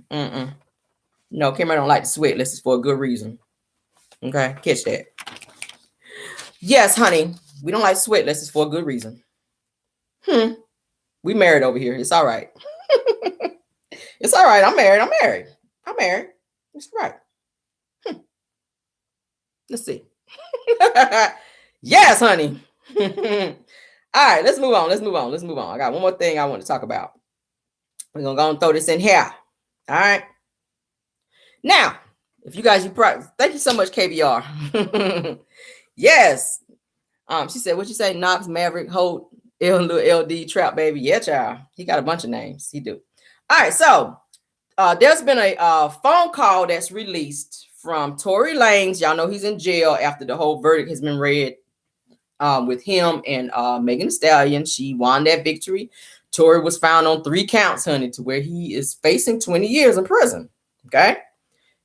No, Cameron don't like to sweat unless it's for a good reason. Okay? Catch that. Yes, honey. We don't like to sweat unless it's for a good reason. We married over here. It's all right. It's all right. I'm married. It's right. Let's see. Yes, honey. All right, let's move on. I got one more thing I want to talk about. We're going to go and throw this in here. All right. Now, if you guys, thank you so much, KBR. Yes. She said, what you say? Knox, Maverick, Holt, LD, Trap Baby. Yeah, child. He got a bunch of names. He do. All right. So there's been a phone call that's released from Tory Lanez. Y'all know he's in jail after the whole verdict has been read with him and Megan Thee Stallion. She won that victory. Tory was found on 3 counts, honey, to where he is facing 20 years in prison. Okay.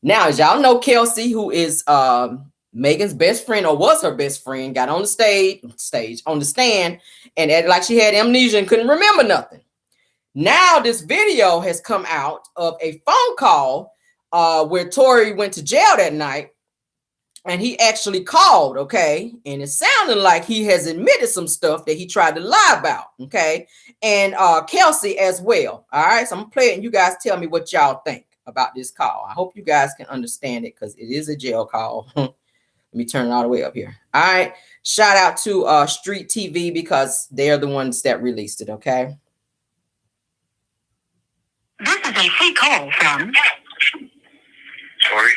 Now, as y'all know, Kelsey, who is Megan's best friend, or was her best friend, got on the on the stand and acted like she had amnesia and couldn't remember nothing. Now this video has come out of a phone call where Tory went to jail that night, and he actually called, okay? And it sounded like he has admitted some stuff that he tried to lie about, okay? And Kelsey as well, all right? So I'm going to play it, and you guys tell me what y'all think about this call. I hope you guys can understand it, because it is a jail call. Let me turn it all the way up here. All right? Shout out to Street TV, because they're the ones that released it, okay? This is a free call from Tory?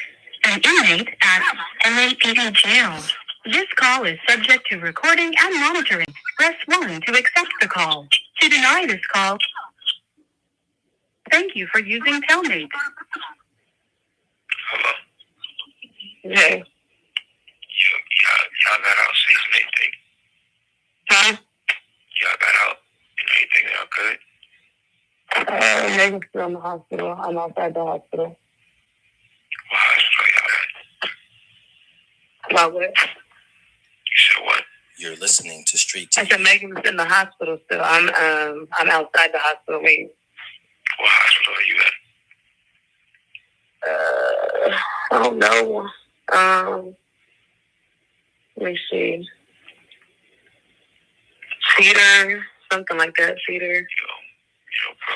an inmate at LAPD jail. This call is subject to recording and monitoring. Press 1 to accept the call. To deny this call, thank you for using Telmate. Hello? Yeah. Y'all got out since anything? Huh? Y'all got out and anything y'all good? Megan's still in the hospital. I'm outside the hospital. What hospital y'all at? About what? You said what? You're listening to Street I TV. said Megan's in the hospital still. I'm outside the hospital waiting. What hospital are you at? I don't know. Let me see. Cedar, something like that. Cedar. Yo, bro.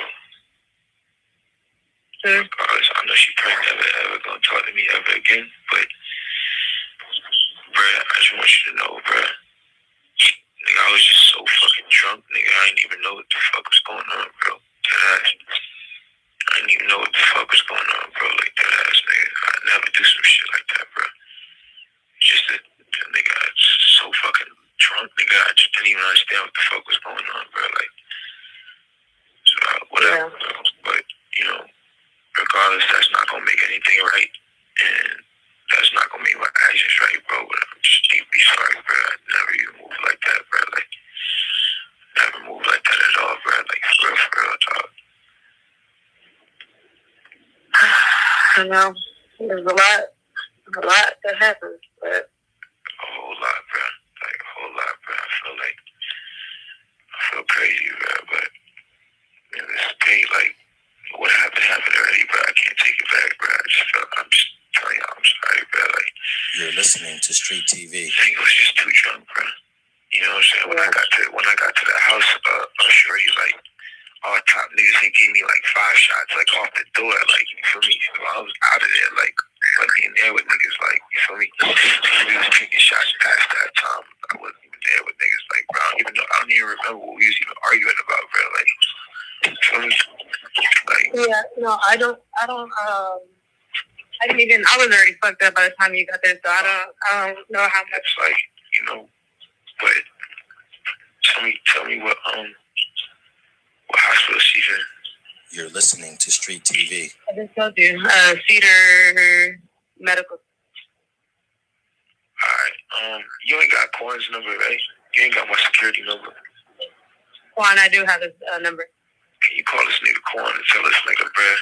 Regardless, I know she probably never ever gonna talk to me ever again, but bruh, I just want you to know, bruh. Nigga, I was just so fucking drunk, nigga. I didn't even know what the fuck was going on, bro. Deadass. I didn't even know what the fuck was going on, bro. Like deadass, nigga. I never do some shit like that, bro. Just that, nigga, I was so fucking drunk, nigga. I just didn't even understand what the fuck was going on, bro. Like, so, whatever, bro. But, you know, regardless, that's not gonna make anything right. And that's not gonna make my actions right, bro. But I'm just deeply sorry, bro. I never even moved like that, bro. Like, never moved like that at all, bro. Like, for real, dog. I know. There's a lot that happens, but A whole lot, bro. Like, a whole lot, bro. I feel crazy, bro. But, you know, this day, like, what happened already, bro. I can't take it back, bro. I'm just telling y'all, I'm sorry, bro. Like, you're listening to Street TV. I think I was just too drunk, bro. You know what I'm saying? When I got to the house, sure he like all top niggas, they gave me like 5 shots, like off the door, like, you feel me? So I was out of there, like being there with niggas, like, you feel me? We was taking shots past that time. I wasn't even there with niggas, like, bro. I don't even remember what we was even arguing about, bro. Like, you feel me? Like, yeah, no, I didn't even. I was already fucked up by the time you got there, so I don't know how much. It's like, you know, but tell me what hospital she's in. You're listening to Street TV. I just told you, Cedar Medical. Alright, you ain't got Corn's number, right? You ain't got my security number. Juan, I do have his number. Can you call this nigga Corn and tell this nigga, bruh,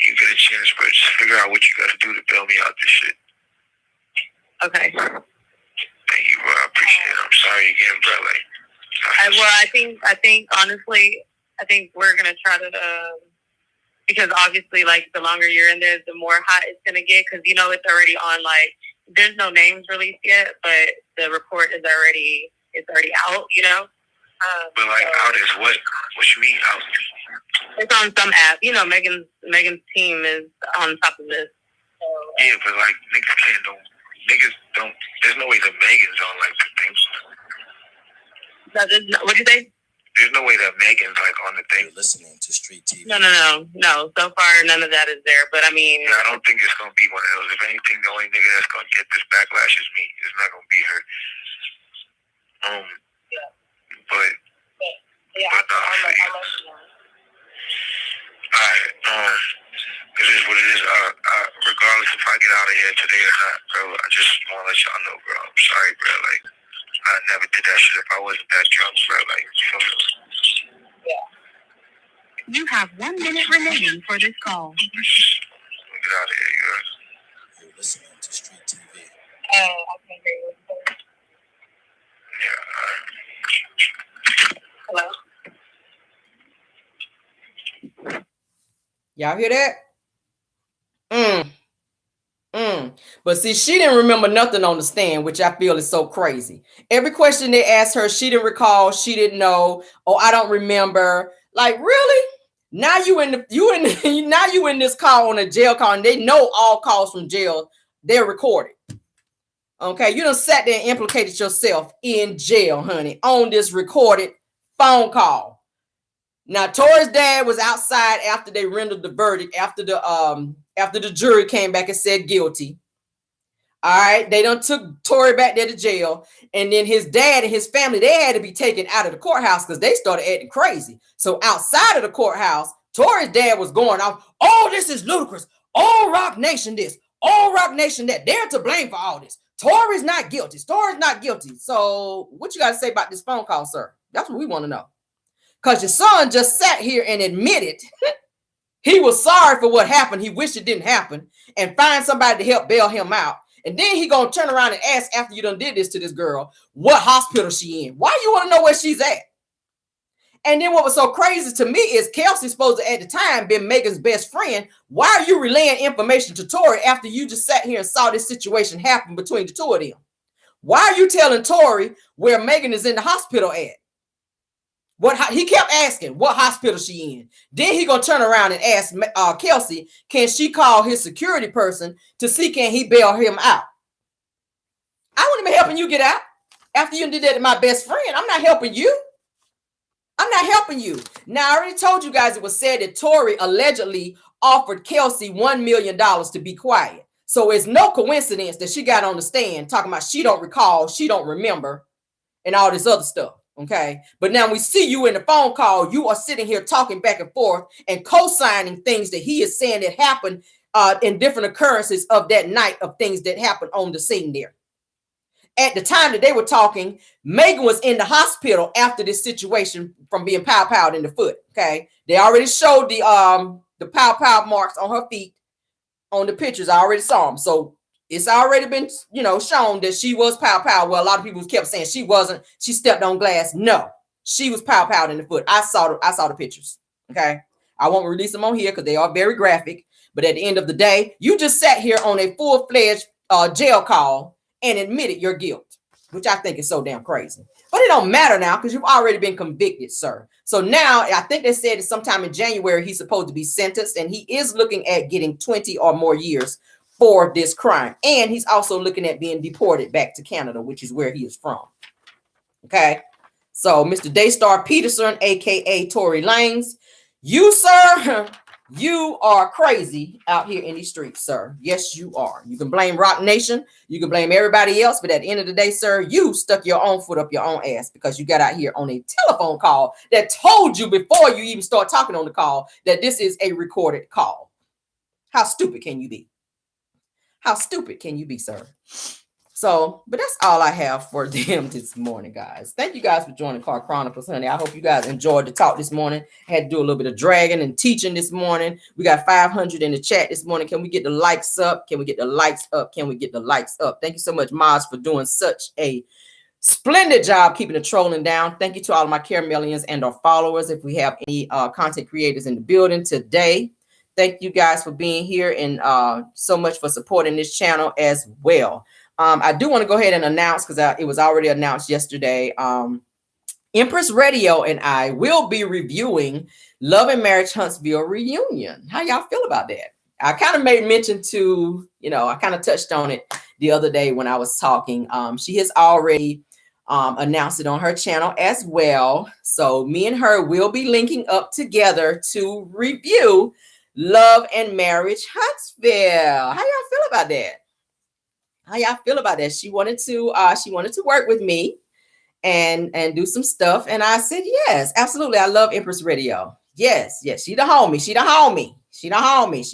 you get a chance, bro, just figure out what you gotta do to bail me out this shit. Okay. Thank you, bro. I appreciate it. I'm sorry again, bro. Like, I think honestly, we're gonna try to, because obviously, like, the longer you're in there, the more hot it's gonna get, because, you know, it's already on, like, there's no names released yet, but the report is already out, you know. but like, so, out is what? What you mean out? it's on some app. You know, Megan's team is on top of this. So, Yeah, but like, niggas don't, there's no way that Megan's on like the thing. What'd you say? There's no way that Megan's like on the thing. You're listening to Street TV. No. So far, none of that is there. But I mean, Yeah, I don't think it's gonna be one of those. If anything, the only nigga that's gonna get this backlash is me. It's not gonna be her. yeah. But Yeah, But, I'll let you know. alright, it is what it is. Regardless if I get out of here today or not, bro, I just wanna let y'all know, bro. I'm sorry, bro. Like, I never did that shit if I wasn't that drunk, bro. Like, you feel me? You have 1 minute remaining for this call. Get out of here, you guys. You're listening to Street TV. I can hear you. Yeah, Hello? Y'all hear that? But see, she didn't remember nothing on the stand, which I feel is so crazy. Every question they asked her, she didn't recall, she didn't know, oh, I don't remember. Like, really? Now you in this call on a jail call, and they know all calls from jail, they're recorded. Okay, you done sat there and implicated yourself in jail, honey, on this recorded phone call. Now, Tory's dad was outside after they rendered the verdict, after the jury came back and said guilty. All right, they done took Tory back there to jail, and then his dad and his family, they had to be taken out of the courthouse because they started acting crazy. So outside of the courthouse, Tory's dad was going off, oh, this is ludicrous. Oh, Rock Nation this. Oh, Rock Nation that. They're to blame for all this. Tory's not guilty. Tory's not guilty. So what you got to say about this phone call, sir? That's what we want to know. Because your son just sat here and admitted he was sorry for what happened. He wished it didn't happen, and find somebody to help bail him out. And then he gonna turn around and ask, after you done did this to this girl, what hospital she in? Why you want to know where she's at? And then what was so crazy to me is Kelsey's supposed to, at the time, been Megan's best friend. Why are you relaying information to Tory after you just sat here and saw this situation happen between the two of them? Why are you telling Tory where Megan is in the hospital at? He kept asking what hospital she in. Then he gonna turn around and ask Kelsey, can she call his security person to see can he bail him out? I wouldn't be helping you get out after you did that to my best friend. I'm not helping you. I'm not helping you. Now, I already told you guys it was said that Tory allegedly offered Kelsey $1 million to be quiet. So it's no coincidence that she got on the stand talking about she don't recall, she don't remember, and all this other stuff. Okay. But now we see you in the phone call. You are sitting here talking back and forth and co-signing things that he is saying that happened in different occurrences of that night of things that happened on the scene there. At the time that they were talking, Megan was in the hospital after this situation from being pow-powed in the foot. Okay. They already showed the pow-pow marks on her feet on the pictures. I already saw them. So it's already been, shown that she was pow-pow. Well, a lot of people kept saying she wasn't. She stepped on glass. No, she was pow-powed in the foot. I saw the pictures. Okay. I won't release them on here because they are very graphic. But at the end of the day, you just sat here on a full-fledged jail call and admitted your guilt, which I think is so damn crazy. But it don't matter now because you've already been convicted, sir. So now I think they said that sometime in January he's supposed to be sentenced, and he is looking at getting 20 or more years for this crime. And he's also looking at being deported back to Canada, which is where he is from. Okay. So Mr. Daystar Peterson, aka Tory Lanez, you, sir, you are crazy out here in these streets, sir. Yes, you are. You can blame Rock Nation. You can blame everybody else. But at the end of the day, sir, you stuck your own foot up your own ass because you got out here on a telephone call that told you before you even start talking on the call that this is a recorded call. How stupid can you be? How stupid can you be, sir? So, but that's all I have for them this morning, guys. Thank you guys for joining Car Chronicles, honey. I hope you guys enjoyed the talk this morning. I had to do a little bit of dragging and teaching this morning. We got 500 in the chat this morning. Can we get the likes up? Can we get the likes up? Can we get the likes up? Thank you so much, Maz, for doing such a splendid job keeping the trolling down. Thank you to all of my Caramelians and our followers. If we have any content creators in the building today, thank you guys for being here and so much for supporting this channel as well. I do want to go ahead and announce, because it was already announced yesterday, Empress Radio and I will be reviewing Love and Marriage Huntsville reunion. How y'all feel about that? I kind of made mention to, I kind of touched on it the other day when I was talking. She has already announced it on her channel as well. So me and her will be linking up together to review Love and Marriage Huntsville. How y'all feel about that? How y'all feel about that? She wanted to work with me and do some stuff. And I said, yes, absolutely. I love Empress Radio. Yes. She the homie. She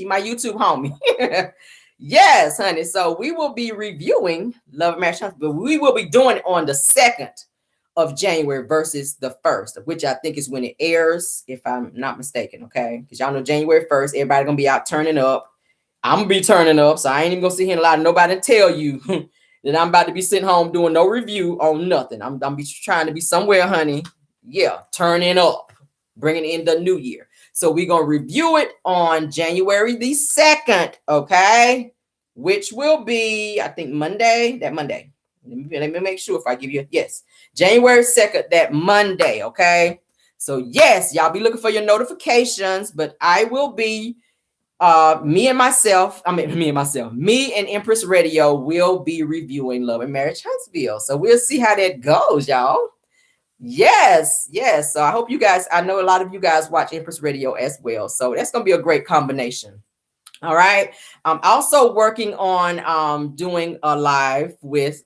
my YouTube homie. Yes, honey. So we will be reviewing Love and Marriage Huntsville, but we will be doing it on the 2nd of January versus the 1st, which I think is when it airs, if I'm not mistaken. Okay. Because y'all know January 1st, everybody gonna be out turning up. I'm gonna be turning up, so I ain't even gonna sit here and lie to nobody and tell you that I'm about to be sitting home doing no review on nothing. I'm be trying to be somewhere, honey. Yeah, turning up, bringing in the new year. So we're gonna review it on January the 2nd, okay? Which will be, I think, Monday. That Monday. Let me make sure if I give you yes, January 2nd, that Monday, okay? So yes, y'all be looking for your notifications, but I will be. Me and Empress Radio will be reviewing Love and Marriage Huntsville. So we'll see how that goes, y'all. Yes. So I hope you guys, I know a lot of you guys watch Empress Radio as well. So that's going to be a great combination. All right. I'm also working on doing a live with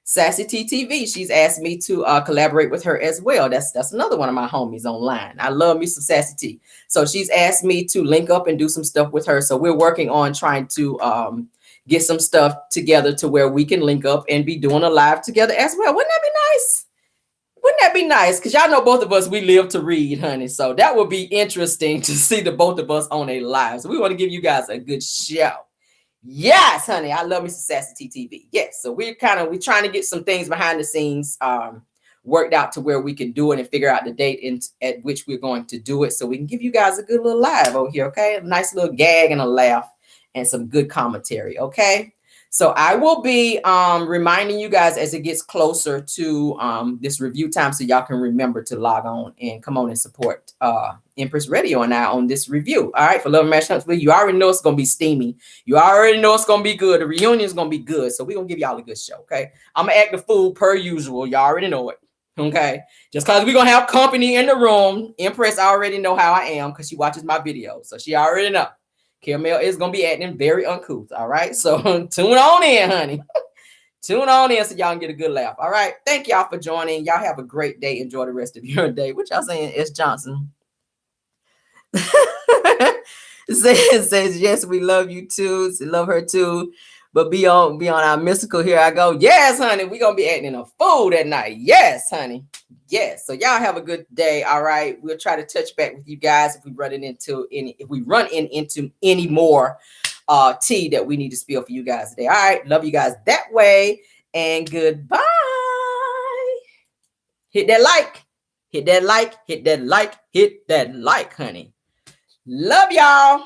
Sassy TTV. She's asked me to collaborate with her as well. That's another one of my homies online. I love me some Sassy T. So she's asked me to link up and do some stuff with her. So we're working on trying to get some stuff together to where we can link up and be doing a live together as well. Wouldn't that be nice? Wouldn't that be nice? Because y'all know both of us, we live to read, honey. So that would be interesting to see the both of us on a live. So we want to give you guys a good show. Yes, honey. I love me some Sassy TTV. Yes. So we're trying to get some things behind the scenes worked out to where we can do it and figure out the date at which we're going to do it, so we can give you guys a good little live over here, okay? A nice little gag and a laugh and some good commentary, okay? So I will be reminding you guys as it gets closer to this review time, so y'all can remember to log on and come on and support Empress Radio and I on this review. All right, for Love and Mash Huntsville, you already know it's gonna be steamy. You already know it's gonna be good. The reunion is gonna be good, so we're gonna give y'all a good show. Okay, I'm gonna act the fool per usual. Y'all already know it. Okay, just because we're gonna have company in the room. Empress already know how I am because she watches my videos, so she already know. Caramel is going to be acting very uncouth. All right. So tune on in, honey. Tune on in so y'all can get a good laugh. All right. Thank y'all for joining. Y'all have a great day. Enjoy the rest of your day. What y'all saying? S. Johnson says, yes, we love you too. Love her too. But be on our mystical. Here I go. Yes, honey. We're going to be acting a fool that night. Yes, honey. Yes. So y'all have a good day. All right. We'll try to touch back with you guys if we run into any more tea that we need to spill for you guys today. All right. Love you guys that way. And goodbye. Hit that like. Hit that like. Hit that like. Hit that like, honey. Love y'all.